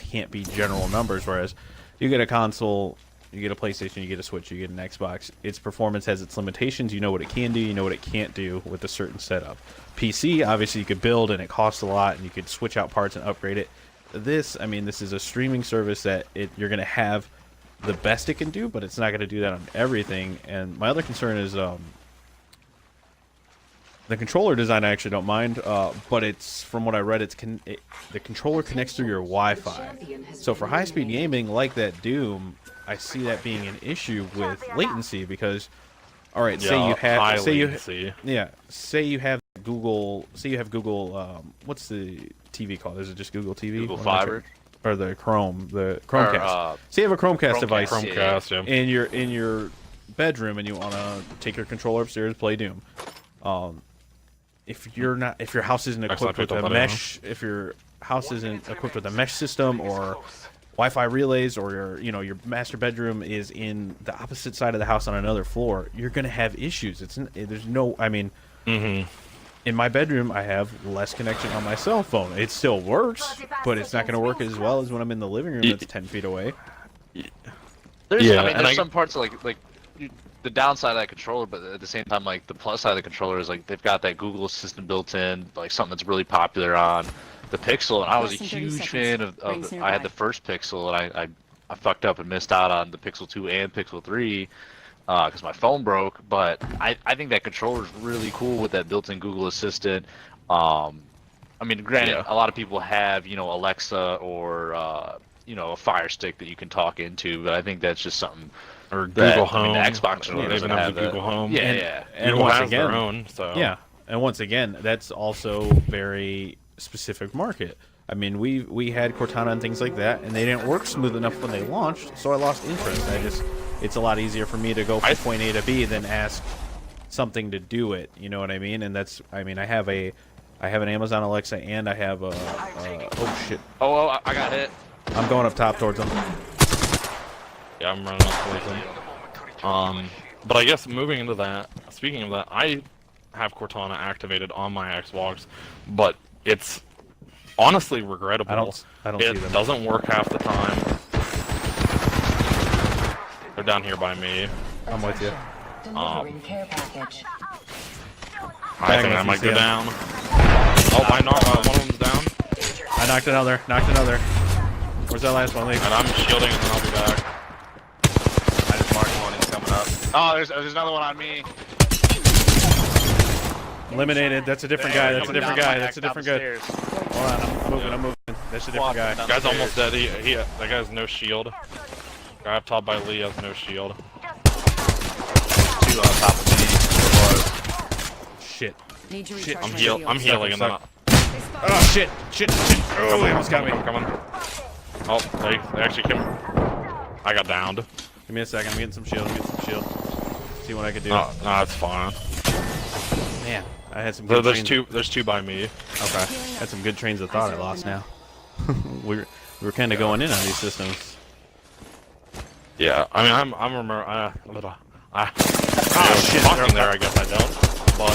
can't be general numbers. Whereas you get a console, you get a PlayStation, you get a Switch, you get an Xbox. Its performance has its limitations. You know what it can do, you know what it can't do with a certain setup. PC, obviously, you could build, and it costs a lot, and you could switch out parts and upgrade it. This is a streaming service that you're going to have the best it can do, but it's not going to do that on everything. And my other concern is the controller design. I actually don't mind, but it's, from what I read, the controller connects through your Wi-Fi. So for high-speed gaming like that Doom, I see that being an issue with latency because, all right, Yeah, say you have, high say you, latency. yeah, say you have Google, what's the TV called? Is it just Google TV? Google What am I Fiber? trying- Or the Chromecast. Say you have a Chromecast device Chromecast, yeah. in your bedroom, and you want to take your controller upstairs, play Doom. If your house isn't equipped with a mesh, if your house isn't equipped with a mesh system or Wi-Fi relays, or your master bedroom is in the opposite side of the house on another floor, you're gonna have issues. In my bedroom, I have less connection on my cell phone. It still works, but it's not gonna work as well as when I'm in the living room that's 10 feet away. There's some parts of the downside of that controller, but at the same time, like, the plus side of the controller is like they've got that Google Assistant built in, like something that's really popular on the Pixel. And I was a Less than 30 huge fan seconds. Rings I had nearby. the first Pixel, and I fucked up and missed out on the Pixel 2 and Pixel 3 because my phone broke. But I think that controller is really cool with that built-in Google Assistant. I mean, granted, a lot of people have, Alexa or a Fire Stick that you can talk into, but I think that's just something. Or That- Google I Home. mean, the Xbox They doesn't even have have the that. Google Home. Yeah, And- yeah. And Google once has again, their own. So yeah, and once again, that's also very specific market. I mean, we had Cortana and things like that, and they didn't work smooth enough when they launched, so I lost interest. It's a lot easier for me to go from point A to B than ask something to do it. You know what I mean? And I have an Amazon Alexa, and I have oh shit, Oh, I got hit. I'm going up top towards them. yeah, I'm running up towards them. But I guess speaking of that, I have Cortana activated on my Xbox, but it's honestly regrettable. I don't see It them. doesn't work half the time. They're down here by me. I'm with you. Delivering care package. I Bang think if I you might see go 'em. down. Oh, one of them's down, I knocked another. Where's that last one, Lee? and I'm shielding, and then I'll be back. I just marked one. He's coming up. Oh, there's another one on me. Eliminated. That's a different guy. That's a different guy. That's a different guy. Stairs. Hold on, I'm moving. I'm moving. That's a different guy. Down the Guy's almost stairs. dead. That guy has no shield. Guy up top by Lee has no shield. Two on top of me. Shit. Need to Shit, recharge my I'm shields. healing and then. Oh shit! Shit! Shit! Oh, they almost got me. Coming. Oh, they actually came. I got downed. Give me a second. I'm getting some shield. See what I can do. No, that's fine. Man, I had some good There's trains. there's two by me. Okay. Had some good trains of thought I lost now. we were kind of going in on these systems. Yeah, I mean I'm remember Oh shit, talking there I guess I don't. But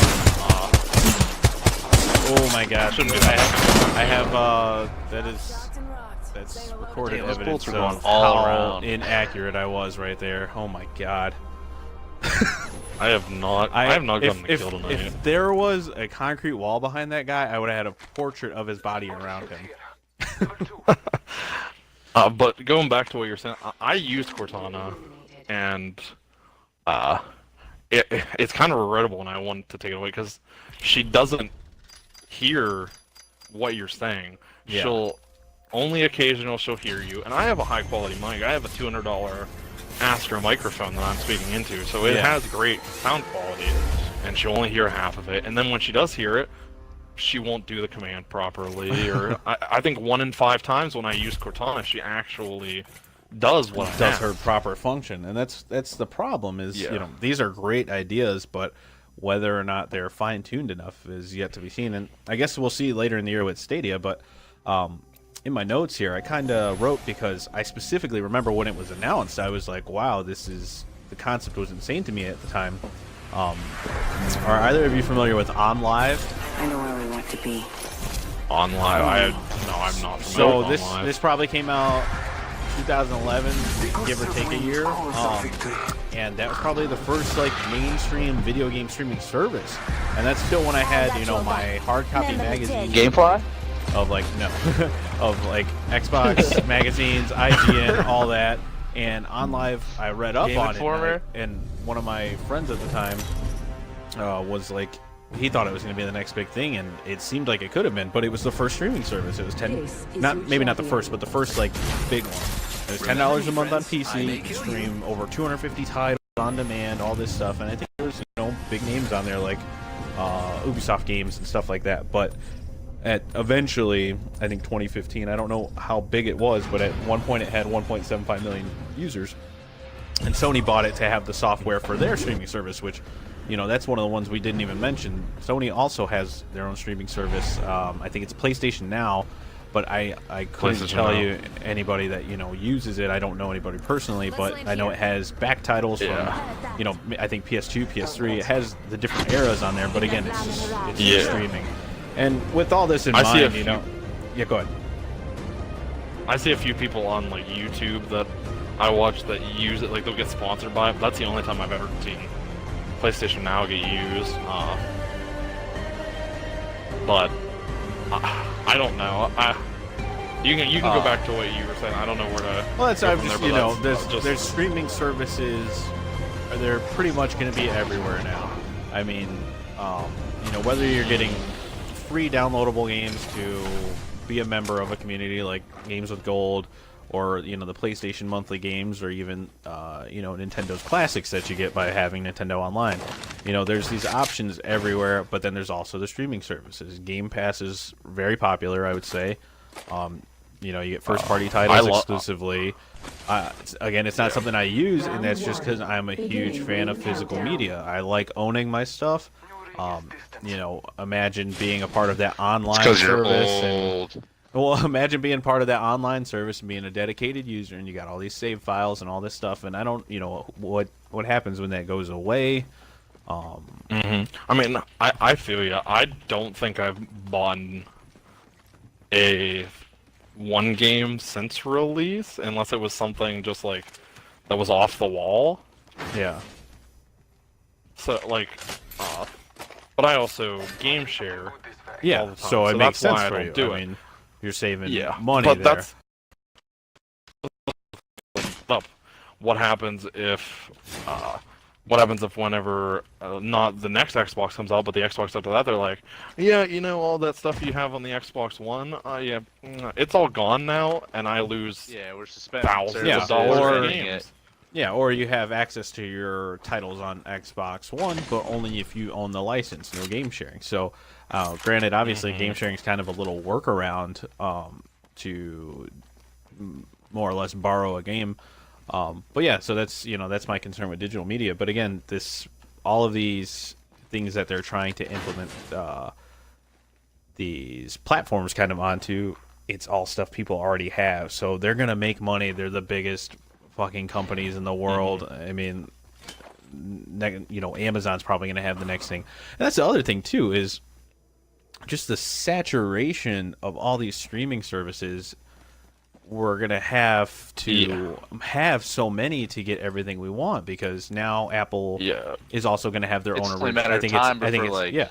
Oh my god. Shouldn't be I have that's recorded Damn, those evidence bolts are of going all how around. inaccurate I was right there. Oh my god. I have not gotten a kill tonight. If there was a concrete wall behind that guy, I would have had a portrait of his body around him. But going back to what you're saying, I used Cortana, and it's kind of regrettable, and I want to take it away because she doesn't hear what you're saying. Yeah. She'll only occasionally she'll hear you, and I have a high quality mic. I have a $200 Astro microphone that I'm speaking into, so it has great sound quality, and she'll only hear half of it. And then when she does hear it, she won't do the command properly, or I think 1 in 5 times when I use Cortana, she actually does what I does ask. her proper function, and that's the problem. Is you know, these are great ideas, but whether or not they're fine tuned enough is yet to be seen. And I guess we'll see later in the year with Stadia. But in my notes here, I kind of wrote, because I specifically remember when it was announced, I was like, wow, the concept was insane to me at the time. Are either of you familiar with OnLive? I know where we want to be. On live, I'm not familiar So with OnLive. this probably came out 2011, give or take a year, and that was probably the first like mainstream video game streaming service. And that's still when I had, you know, my hard copy magazine Gamefly? of like of like Xbox magazines, IGN, all that. And OnLive, I read up Game on Informer? it, and one of my friends at the time was like, he thought it was going to be the next big thing, and it seemed like it could have been, but it was the first streaming service. It was maybe not the first, but the first like big one. It was $10 a month on PC. You could stream over 250 titles on demand, all this stuff, and I think there was, you know, big names on there like Ubisoft games and stuff like that. But eventually, I think 2015, I don't know how big it was, but at one point it had 1.75 million users, and Sony bought it to have the software for their streaming service, which, you know, that's one of the ones we didn't even mention. Sony also has their own streaming service. I think it's PlayStation Now, but I couldn't tell you anybody that, you know, uses it. I don't know anybody personally, but I know it has back titles from, you know, I think PS2, PS3. It has the different eras on there, but again, it's just streaming. And with all this in mind, you know, go ahead. I see a few people on like YouTube that I watch that use it, like they'll get sponsored by it. But that's the only time I've ever seen PlayStation Now get used. But I don't know. You can go back to what you were saying. I don't know where to. Well, that's go I'm from just, there, you but know, that's there's streaming services. They're pretty much going to be everywhere now. I mean, you know, whether you're getting free downloadable games to be a member of a community like Games with Gold, or, you know, the PlayStation monthly games, or even you know, Nintendo's classics that you get by having Nintendo Online. You know, there's these options everywhere, but then there's also the streaming services. Game Pass is very popular, I would say. You know, you get first-party titles exclusively. Again, it's not something I use, and that's just because I'm a huge fan of physical media. I like owning my stuff. You know, imagine being a part of that online service. Because you're old. Well, imagine being part of that online service and being a dedicated user, and you got all these save files and all this stuff, and I don't, you know, what happens when that goes away. I mean, I feel you. I don't think I've bought one game since release, unless it was something just like that was off the wall. Yeah. So like, but I also game share. All Yeah, the time, so it makes that's why sense I for don't you. do I it. mean, you're saving Money money but there. that's what happens if what happens if whenever not the next Xbox comes out, but the Xbox after that, they're like, yeah, you know, all that stuff you have on the Xbox One, yeah, it's all gone now, and I lose Yeah, we're suspending thousands Yeah, of dollars or- in games. Yeah, or you have access to your titles on Xbox One, but only if you own the license, no game sharing. So, granted, obviously, game sharing is kind of a little workaround to more or less borrow a game. But yeah, so that's my concern with digital media. But again, all of these things that they're trying to implement these platforms kind of onto, it's all stuff people already have. So they're gonna make money. They're the biggest fucking companies in the world. I mean, Amazon's probably gonna have the next thing. And that's the other thing too, is just the saturation of all these streaming services. We're gonna have to have so many to get everything we want, because now Apple is also gonna have their It's own only a matter of time before,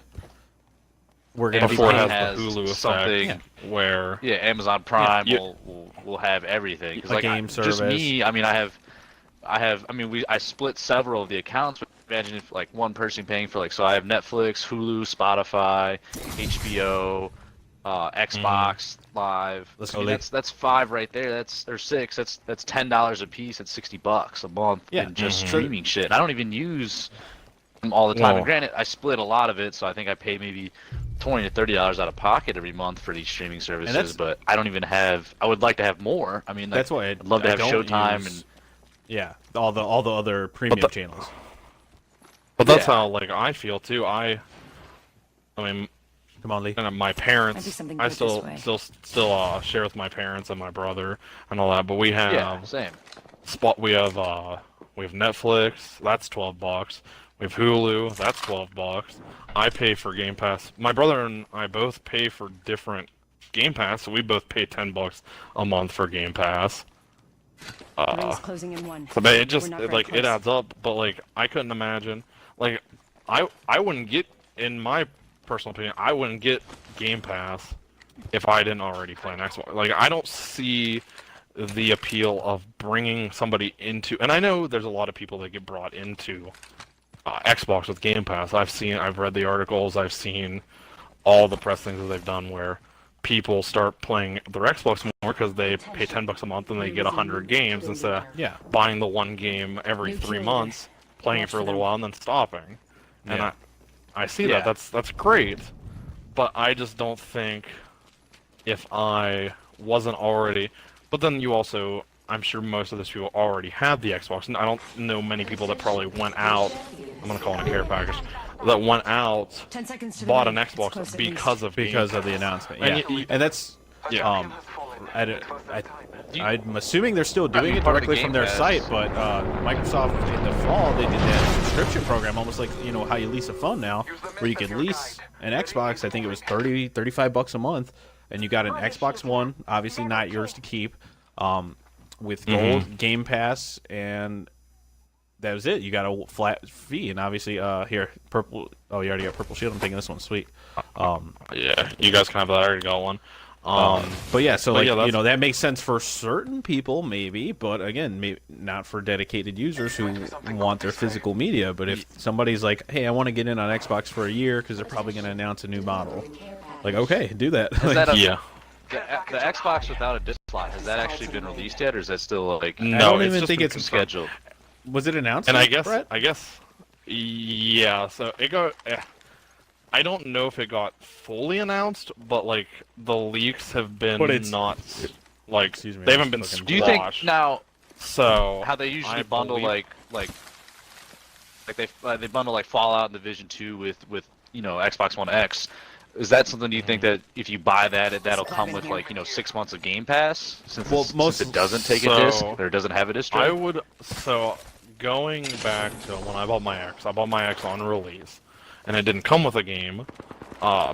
we're gonna Before it be has has the Hulu something. effect, where Amazon Prime Yeah, will have everything. 'Cause, A like, game just service. me. I mean, I split several of the accounts. But imagine if like one person paying for so I have Netflix, Hulu, Spotify, HBO, Xbox Live. Let's I mean, go, that's 5 right there. Or 6. That's $10 a piece. That's $60 a month Yeah. in just Mhm. streaming shit. I don't even use them all the time. Well- And granted, I split a lot of it, so I think I pay maybe $20 to $30 out of pocket every month for these streaming services. But I don't even have. I would like to have more. I mean, that's why I'd love to I have don't Showtime use- and. all the other premium channels. but that's Yeah. how I feel too. I mean, Come on, Lee. and my Might be parents, something I good still this way. share with my parents and my brother and all that. But we have Yeah, same. we have Netflix, that's $12. We have Hulu, that's $12. I pay for Game Pass. My brother and I both pay for different Game Pass, so we both pay $10 a month for Game Pass. Rings closing in 1. So but it just We're not very it close. adds up. But I couldn't imagine, I wouldn't get, in my personal opinion, I wouldn't get Game Pass if I didn't already play an Xbox. I don't see the appeal of bringing somebody into, and I know there's a lot of people that get brought into Xbox with Game Pass. I've read the articles, I've seen all the press things that they've done where people start playing their Xbox more because they pay $10 a month and they get 100 games instead of buying the one game every 3 months, playing it for a little while and then stopping. And I see that. That's great, but I just don't think, if I wasn't already. But then you also, I'm sure most of those people already had the Xbox, and I don't know many people that probably went out. I'm gonna call it a care package. That went out, 10 seconds to the bought an ring. It's Xbox close at because of the announcement. And Yeah, and that's yeah. I'm assuming they're still doing it part of the directly from Game their Pass. site, but Microsoft in the fall they did that subscription program, almost like how you lease a phone now, where you can lease an Xbox. I think it was $35 a month, and you got an Xbox One, obviously not yours to keep, with Gold, Game Pass, and that was it. You got a flat fee, and obviously here purple. Oh, you already got Purple Shield. I'm thinking this one's sweet. Yeah, you guys can have that. I already got one. But yeah, so but that makes sense for certain people, maybe, but again, maybe not for dedicated users who want their physical media. But if somebody's like, "Hey, I want to get in on Xbox for a year because they're probably going to announce a new model," okay, do that. Is that Yeah. the Xbox without a disc slot, has that actually been released yet, or is that still No, I don't it's even just think been it's confirmed. scheduled? Was it announced? And Brett? yeah. So it got. I don't know if it got fully announced, but the leaks have been But it's- not Excuse me, they I'm haven't been just Do looking. you squashed. think now So how they usually I bundle believe- they bundle Fallout and Division 2 with Xbox One X? Is that something you think that if you buy that that'll come with 6 months of Game Pass, since since it doesn't take a disc So- or it doesn't have a disc I drive? would. So going back to when I bought my X on release, and it didn't come with a game,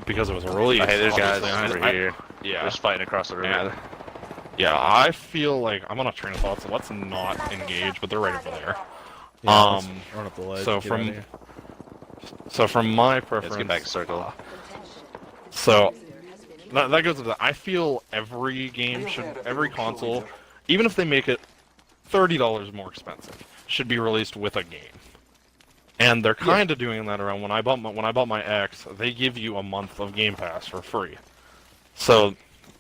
because it was a release. Hey, there's guys obviously. over here. Yeah. They're just fighting across the river. Yeah, I feel like I'm on a train of thought, so let's not engage, but they're right over there. Yeah, let's run up the ledge. So and get out of from here. so from my Let's preference, get back in circle. so that goes to that. I feel every console, even if they make it $30 more expensive, should be released with a game. And they're kind of doing that around when I bought my X. They give you a month of Game Pass for free, so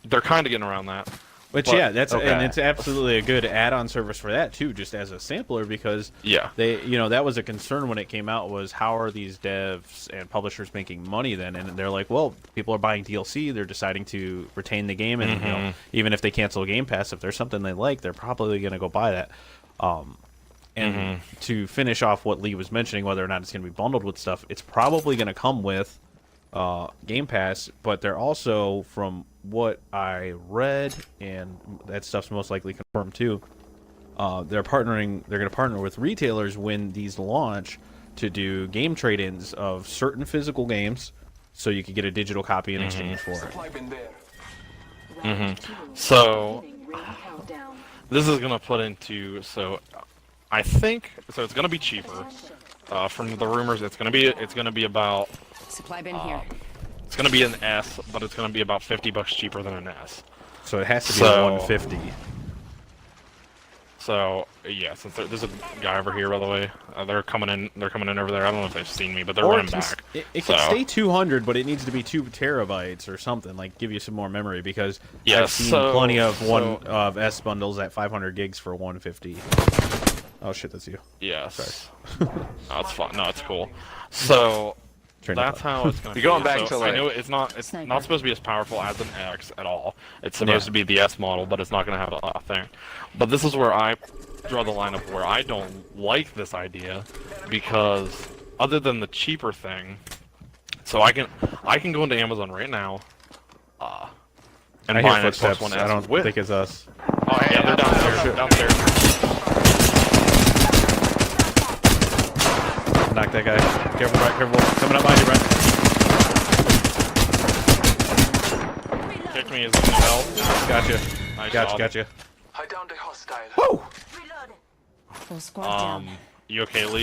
they're kind of getting around that. Which But- yeah, that's okay. and it's absolutely a good add-on service for that too, just as a sampler because Yeah. they that was a concern when it came out was how are these devs and publishers making money then, and they're like, well, people are buying DLC, they're deciding to retain the game, and even if they cancel Game Pass, if there's something they like, they're probably going to go buy that. And to finish off what Lee was mentioning, whether or not it's going to be bundled with stuff, it's probably going to come with Game Pass, but they're also, from what I read, and that stuff's most likely confirmed too, they're going to partner with retailers when these launch to do game trade-ins of certain physical games, so you could get a digital copy in exchange for it. Supply bin there. So this is gonna put into I think it's gonna be cheaper. From the rumors, it's gonna be about Supply bin here. it's gonna be an S, but it's gonna be about $50 cheaper than an S. So it has to be So- 150. So yeah, since there's a guy over here, by the way, they're coming in over there. I don't know if they've seen me, but they're Or running it can, back. it can So- stay 200, but it needs to be 2 terabytes or something, like give you some more memory, because Yeah, I've seen so- plenty of so- of S bundles at 500 gigs for 150. Oh shit, that's you. Yes. No, it's fine. No, it's cool. So Turn it that's up. how it's gonna be. You're going back So to, I like- know it's not Sniper. supposed to be as powerful as an X at all. It's supposed to be the S model, but it's not gonna have a thing. But this is where I draw the line of where I don't like this idea, because other than the cheaper thing, so I can go into Amazon right now, and I buy hear an Xbox footsteps. One I S don't with. think it's us. Oh, Yeah, they're downstairs. Downstairs. Knock that guy. Careful, Brett. Careful. Coming up behind you, Brett. Kicked me as well. Gotcha. Nice Gotcha. job. Gotcha. I downed a hostile. Woo! Reloading. Full squad down. You okay, Lee?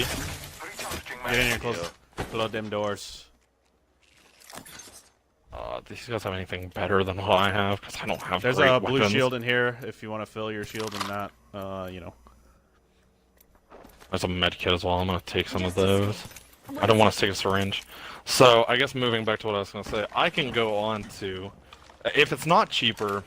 Recharging my Get in here, shields. close them doors. These guys have anything better than what I have? Because I don't have. There's great a blue weapons. shield in here if you want to fill your shield and not, There's a med kit as well. I'm gonna take some of those. I don't want to take a syringe. So I guess moving back to what I was gonna say, I can go on to, if it's not cheaper,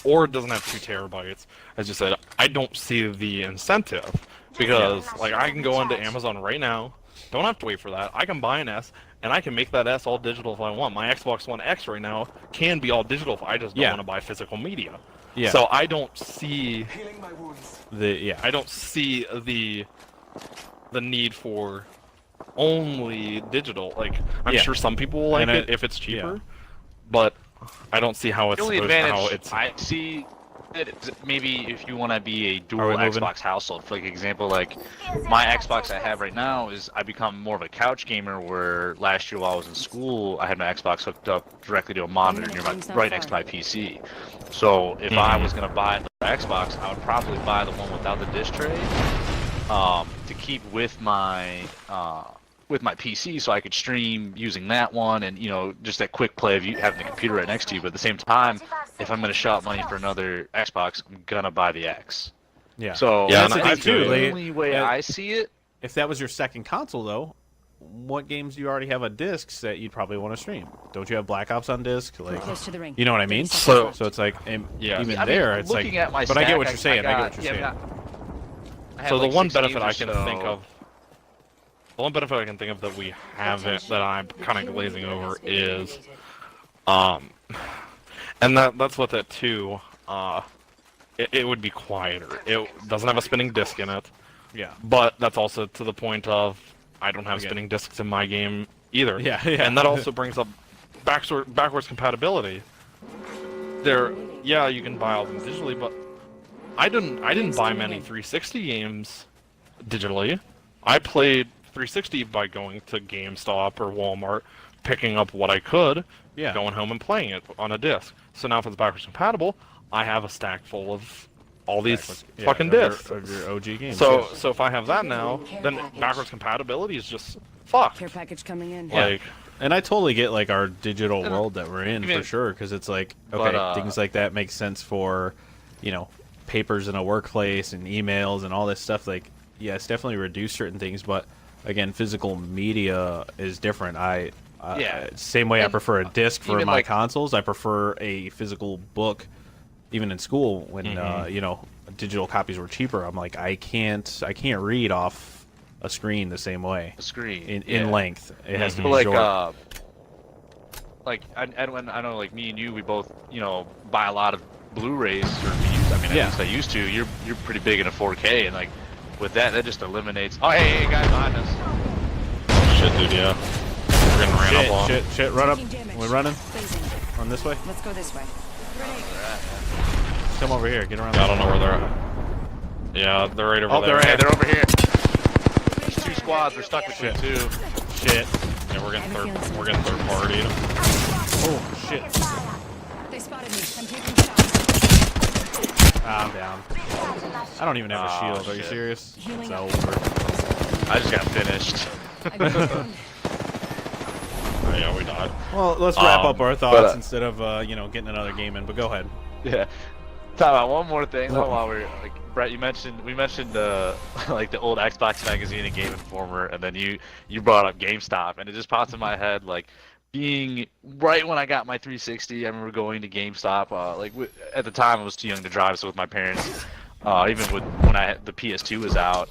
or it doesn't have 2 terabytes, as you said, I don't see the incentive, because like I can go onto Amazon right now, don't have to wait for that. I can buy an S, and I can make that S all digital if I want. My Xbox One X right now can be all digital if I just don't Yeah. want to buy physical media. Yeah. So I don't see Healing my wounds. I don't see the need for only digital. Like I'm Yeah. sure some people will like And it if it's cheaper, but I don't see how it's The only supposed to, how advantage it's I see it is maybe if you want to be a Are dual we moving? Xbox household. For like example, like my Xbox I have right now is I become more of a couch gamer. Where last year while I was in school, I had my Xbox hooked up directly to a monitor right next to my PC. So if I was gonna buy the Xbox, I would probably buy the one without the disc tray to keep with my PC, so I could stream using that one, and just that quick play of you having the computer right next to you. But at the same time, if I'm gonna shell out money for another Xbox, I'm gonna buy the X. Yeah. So Yeah, that's and the I too, Lee. only way I see it. If that was your second console, though, what games do you already have on discs that you'd probably want to stream? Don't you have Black Ops on disc? Like, Close to the ring. you know what I mean? 30 So- seconds So it's like, Yeah. even I mean, there, it's like. looking at my But I get what stack, you're saying. I get what you're yeah, saying. I have so the like one 6 benefit games I or can so. think of. The one benefit I can think of that we haven't, that I'm kind of glazing over, is, and that's what that too. It would be quieter. It doesn't have a spinning disc in it, Yeah. but that's also to the point of I don't have Again. spinning discs in my game either. Yeah, yeah. And that also brings up backwards compatibility. Yeah, you can buy all of them digitally, but I didn't buy many 360 games digitally. I played 360 by going to GameStop or Walmart, picking up what I could, Yeah. going home and playing it on a disc. So now if it's backwards compatible, I have a stack full of all these Yeah, fucking of your- discs. of your OG games. So yeah. so if I have that now, then backwards compatibility is just fucked. Care package coming in. Like And I totally get like our digital world that we're in even- for sure, because it's like okay, But, things like that make sense for, papers in a workplace and emails and all this stuff. Like, yeah, it's definitely reduced certain things, but again, physical media is different. Yeah. Same way I And prefer a disc for even my like- consoles, I prefer a physical book. Even in school, when you know, digital copies were cheaper, I'm like, I can't read off a screen the same way. The screen In length, it has to be But short. I know, like me and you, we both, you know, buy a lot of Blu-rays. At least I used to. You're pretty big into 4K, and like with that just eliminates. Oh, hey, guys behind us. Shit, dude, yeah. We're getting ran up on. Shit, run up. Taking damage. We're running. Phasing. Run this way. Let's go this way. Come over here. Get around. I don't know where they're at. Yeah, they're right over there. They're over here. There's 2 squads. We're stuck between 2. Shit. Yeah, we're getting third party. Oh, shit. They spotted me. I'm taking shots. I'm down. I don't even have a shield. Are you shit. serious? Healing It's up. over. I just got finished. I got down. Oh, yeah, we died. Well, let's wrap up our thoughts but, instead of you know, getting another game in. But go ahead. Yeah. Talk about one more thing though, while we're like, Brett, we mentioned like the old Xbox magazine and Game Informer, and then you brought up GameStop, and it just popped in my head like being right when I got my 360. I remember going to GameStop. At the time I was too young to drive, so with my parents. Even when the PS2 was out,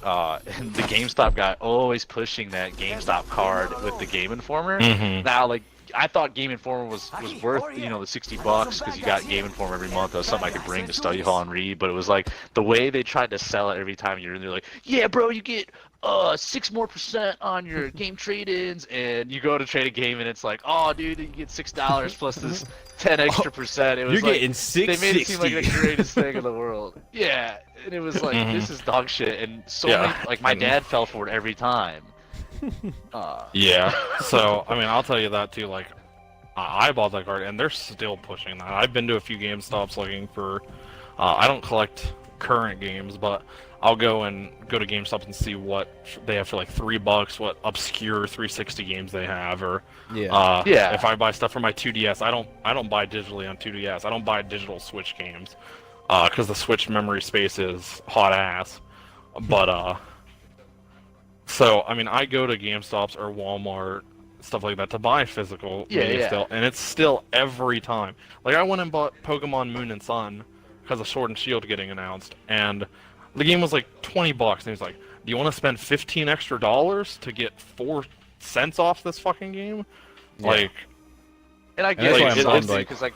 and the GameStop guy always pushing that GameStop card with the Game Informer. Now, like, I thought Game Informer was worth, you know, the $60 because you got Game Informer every month. That was something I could bring to study hall and read. But it was like the way they tried to sell it every time you're in there, like, yeah, bro, you get 6% more on your game trade-ins, and you go to trade a game and it's like, oh, dude, you get $6 plus this 10 extra percent. It was You're like, getting they made it seem like the $6.60. greatest thing in the world. Yeah, and it was like, this is dog shit. And so Yeah. many, like, my dad fell for it every time. Yeah. So, I mean, I'll tell you that too. Like, I bought that card, and they're still pushing that. I've been to a few GameStops looking for. I don't collect current games, but I'll go to GameStop and see what they have for like $3, what obscure 360 games they have, or Yeah. If I buy stuff for my 2DS, I don't buy digitally on 2DS. I don't buy digital Switch games, because the Switch memory space is hot ass. But so I mean, I go to GameStops or Walmart, stuff like that, to buy physical media still, and it's still every time. Like, I went and bought Pokemon Moon and Sun because of Sword and Shield getting announced, and the game was like $20, and he was like, "Do you want to spend $15 extra to get 4 cents off this fucking game?" Yeah. Like, And I And get that's it, why I'm bummed, like- because like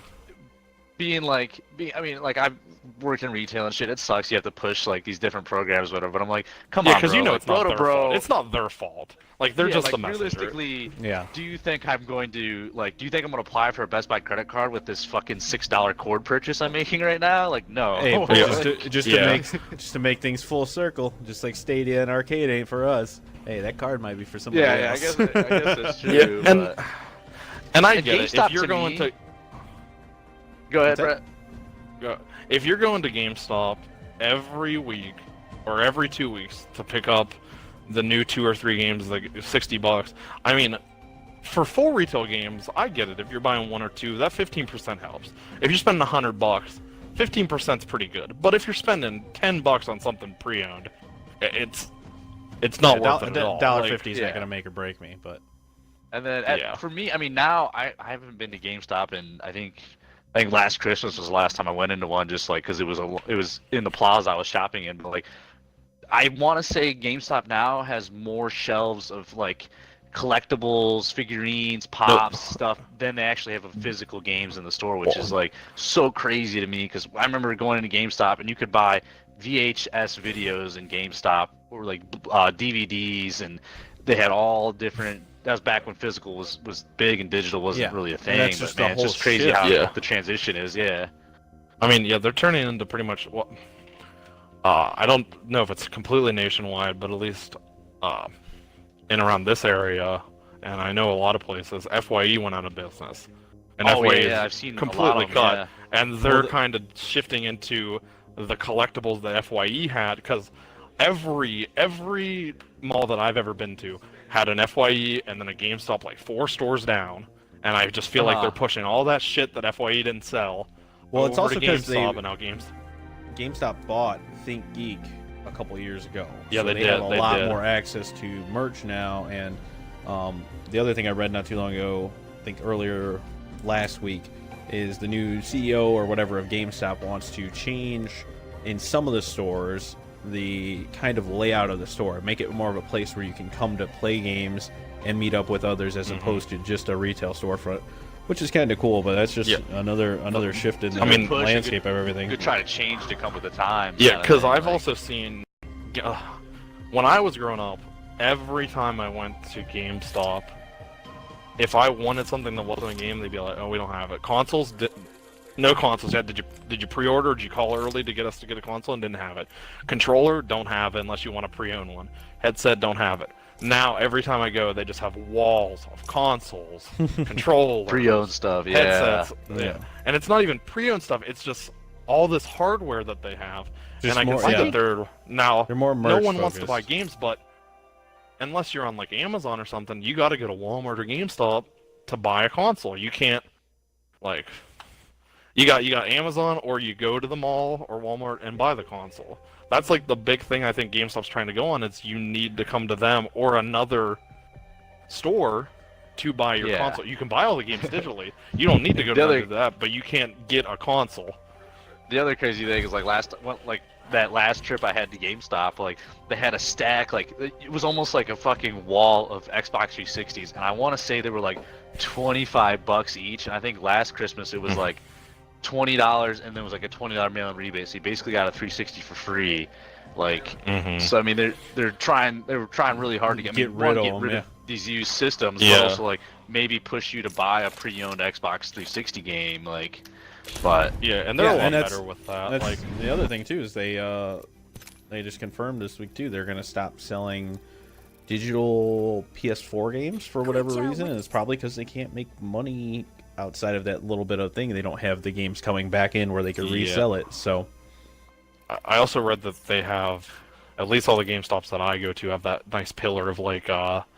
I mean, like, I've worked in retail and shit. It sucks. You have to push like these different programs, or whatever. But I'm like, come yeah, on, because bro. you know like, it's not their bro. fault. It's not their fault. Like, they're just like, the messenger. realistically, Yeah. do you think I'm going to do you think I'm going to apply for a Best Buy credit card with this fucking $6 cord purchase I'm making right now? Like, no. Hey, but Yeah. just to make things full circle, just like Stadia and Arcade ain't for us. Hey, that card might be for somebody yeah, else. I guess that's true. Yeah, and I And get it. GameStop If you're to going me- to Go ahead, What's that? Brett. if you're going to GameStop every week or every 2 weeks to pick up the new 2 or 3 games, like $60, I mean, for full retail games, I get it. If you're buying 1 or 2, that 15% helps. If you're spending $100, 15% is pretty good. But if you're spending $10 on something pre-owned, it's not worth it at all. $1.50 is yeah. not gonna make or break me, but And then Yeah. for me, I mean, now I haven't been to GameStop, and I think last Christmas was the last time I went into one, just like because it was in the plaza I was shopping in. But like, I want to say GameStop now has more shelves of like collectibles, figurines, pops, stuff than they actually have of physical games in the store, which is like so crazy to me. Because I remember going into GameStop and you could buy VHS videos in GameStop, or like DVDs, and they had all different. That was back when physical was big and digital wasn't Yeah. really a And thing. that's But just the man, it's whole just crazy shift. how Yeah. the transition is. Yeah. I mean, yeah, they're turning into pretty much what. I don't know if it's completely nationwide, but at least in around this area, and I know a lot of places, FYE went out of business, and Oh, FYE yeah, is I've seen a lot completely of them, cut, yeah. and they're Well, kind of shifting into the collectibles that FYE had, because every mall that I've ever been to had an FYE and then a GameStop like 4 stores down, and I just feel like they're pushing all that shit that FYE didn't sell. Well, it's over also to 'cause they- GameStop, and now GameStop bought ThinkGeek a couple years ago. Yeah, so they they did, have a they lot did. more access to merch now. And the other thing I read not too long ago, I think earlier last week, is the new CEO or whatever of GameStop wants to change in some of the stores the kind of layout of the store, make it more of a place where you can come to play games and meet up with others as opposed to just a retail storefront, which is kind of cool. But that's just another shift in the landscape of everything. You could try to change to come with the times. Yeah, because I've also seen, when I was growing up, every time I went to GameStop, if I wanted something that wasn't a game, they'd be like, "Oh, we don't have it." Consoles, no consoles yet. Did you pre-order? Did you call early to get us to get a console and didn't have it? Controller, don't have it unless you want to pre-own one. Headset, don't have it. Now every time I go, they just have walls of consoles, controllers, pre-owned stuff, headsets, and it's not even pre-owned stuff. It's just all this hardware that they have, Just and I more- can see yeah. that they're more merch no one wants to focused. buy games, but unless you're on like Amazon or something, you got to go to Walmart or GameStop to buy a console. You can't like you got Amazon, or you go to the mall or Walmart and buy the console. That's like the big thing I think GameStop's trying to go on, is you need to come to them or another store to buy your console. You can buy all the games digitally. You don't need to go to that, but you can't get a console. The other crazy thing is that last trip I had to GameStop, like they had a stack, like it was almost like a fucking wall of Xbox 360s, and I want to say they were like $25 each. And I think last Christmas it was like $20, and there was like a $20 mail-in rebate. So you basically got a 360 for free. Like, so I mean, they were trying really hard to get rid of these used systems, but also like maybe push you to buy a pre-owned Xbox 360 game, like. But and they're a lot better with that. That's like the other thing too, is they just confirmed this week too, they're gonna stop selling digital PS4 games for whatever reason, and it's probably because they can't make money outside of that little bit of thing. They don't have the games coming back in where they could resell it. So I also read that they have, at least all the GameStops that I go to, have that nice pillar of like WoW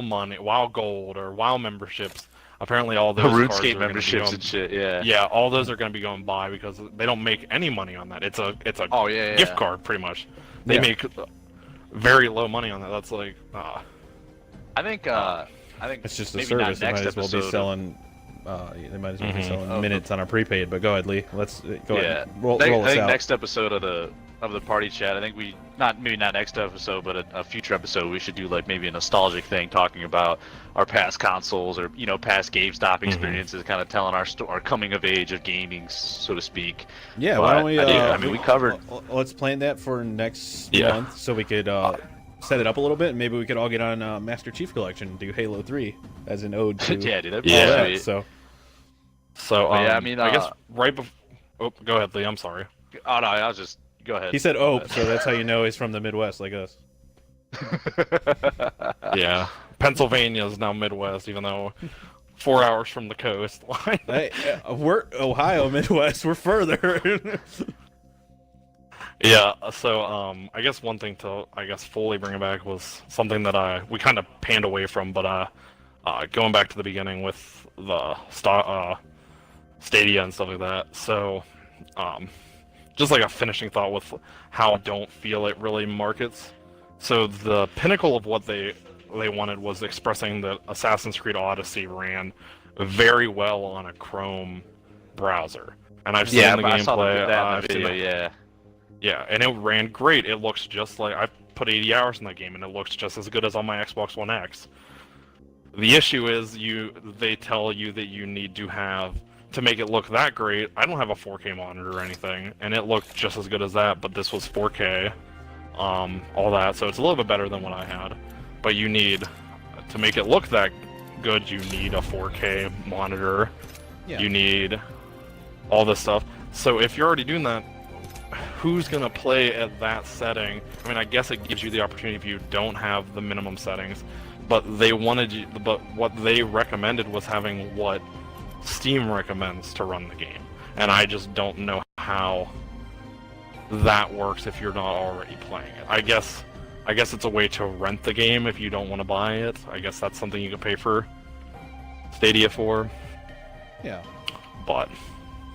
money, WoW Gold, or WoW memberships. Apparently all those RuneScape memberships and shit, yeah, all those are going to be going by because they don't make any money on that. It's a gift card pretty much. They make very low money on that. That's like I think it's just a maybe service. They not might as well be selling. They might as well be selling minutes on our prepaid. But go ahead, Lee. Let's go ahead. Roll I us think out. next episode of the party chat, I think maybe not next episode, but a future episode, we should do like maybe a nostalgic thing, talking about our past consoles or past GameStop experiences, kind of telling our coming of age of gaming, so to speak. Yeah, but why don't we? I mean, we covered. Let's plan that for next month, so we could set it up a little bit, and maybe we could all get on Master Chief Collection and do Halo 3 as an ode to yeah, dude, that'd be sweet. So I mean, I guess right before. Oh, go ahead, Lee. I'm sorry. Oh no, I was just go ahead. He said "oh," so that's how you know he's from the Midwest, like us. Yeah, Pennsylvania is now Midwest, even though 4 hours from the coastline. Hey, we're Ohio Midwest. We're further. Yeah. So I guess one thing to fully bring it back was something that we kind of panned away from, but going back to the beginning with the Stadia and stuff like that. So just like a finishing thought with how I don't feel it really markets. So the pinnacle of what they wanted was expressing that Assassin's Creed Odyssey ran very well on a Chrome browser, and I've seen the gameplay. I saw that in the video, yeah, and it ran great. It looks just like I put 80 hours in that game, and it looks just as good as on my Xbox One X. The issue is they tell you that you need to make it look that great. I don't have a 4K monitor or anything, and it looked just as good as that, but this was 4K, all that, so it's a little bit better than what I had. But you need, to make it look that good, you need a 4K monitor, you need all this stuff. So if you're already doing that, who's gonna play at that setting? I mean, I guess it gives you the opportunity if you don't have the minimum settings, but what they recommended was having what Steam recommends to run the game, and I just don't know how that works if you're not already playing it. I guess it's a way to rent the game if you don't want to buy it. I guess that's something you could pay for Stadia for. Yeah. But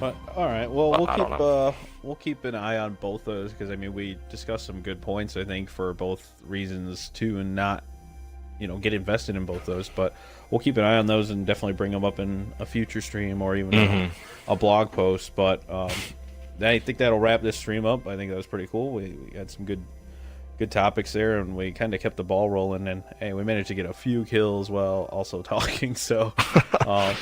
But all right, well I we'll keep an eye on both those because I mean we discussed some good points I think for both reasons too, and not get invested in both those. But we'll keep an eye on those and definitely bring them up in a future stream or even a blog post. But I think that'll wrap this stream up. I think that was pretty cool. We had some good topics there, and we kind of kept the ball rolling. And hey, we managed to get a few kills while also talking. So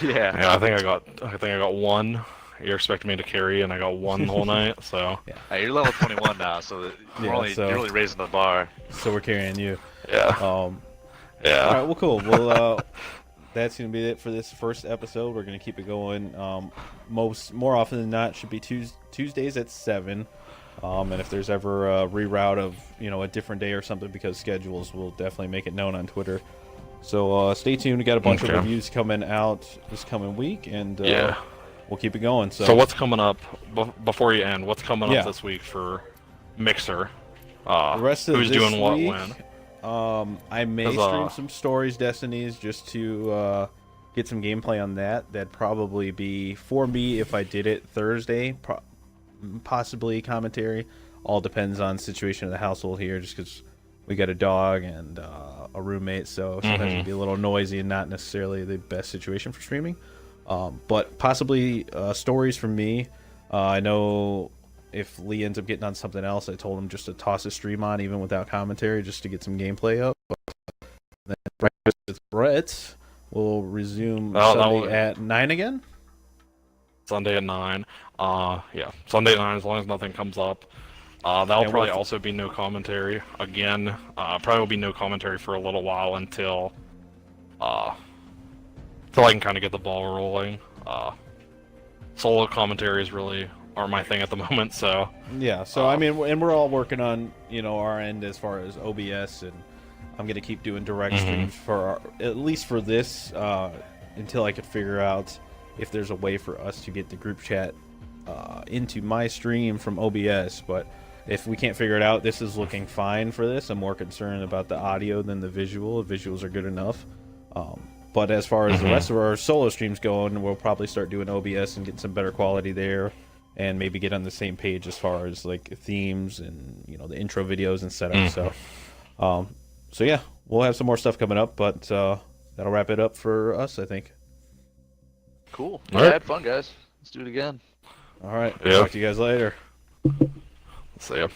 Yeah. I think I got one. You're expecting me to carry, and I got one the whole night. So Hey, you're level 21 now, so you're really raising the bar. So we're carrying you. yeah, yeah. All right, well, cool. Well, that's gonna be it for this first episode. We're gonna keep it going. More often than not, should be Tuesdays at 7. And if there's ever a reroute of a different day or something because schedules, we'll definitely make it known on Twitter. So stay tuned. We got a bunch of reviews coming out this coming week, and we'll keep it going. So what's coming up before you end? What's coming up this week for Mixer? The rest of who's this doing what week, when? I may stream some Stories Destinies just to get some gameplay on that. That'd probably be for me if I did it Thursday. Possibly commentary. All depends on situation of the household here, just because we got a dog and a roommate, so sometimes it'd be a little noisy and not necessarily the best situation for streaming. But possibly stories from me. I know if Lee ends up getting on something else, I told him just to toss a stream on even without commentary, just to get some gameplay up. Then Breakfast with Brett will resume Sunday at 9 again. Sunday at 9. Sunday at 9 as long as nothing comes up. That'll probably also be no commentary. Again, probably will be no commentary for a little while until I can kind of get the ball rolling. Solo commentaries really are my thing at the moment, so... Yeah, so I mean, and we're all working on, our end as far as OBS, and I'm going to keep doing direct streams for at least for this, until I could figure out if there's a way for us to get the group chat into my stream from OBS. But if we can't figure it out, this is looking fine for this. I'm more concerned about the audio than the visual. The visuals are good enough. But as far as the rest of our solo streams going, we'll probably start doing OBS and get some better quality there, and maybe get on the same page as far as like themes and the intro videos and setup. So yeah, we'll have some more stuff coming up, but that'll wrap it up for us, I think. Cool. All right. I had fun, guys. Let's do it again. All right. Yeah. Talk to you guys later. See ya.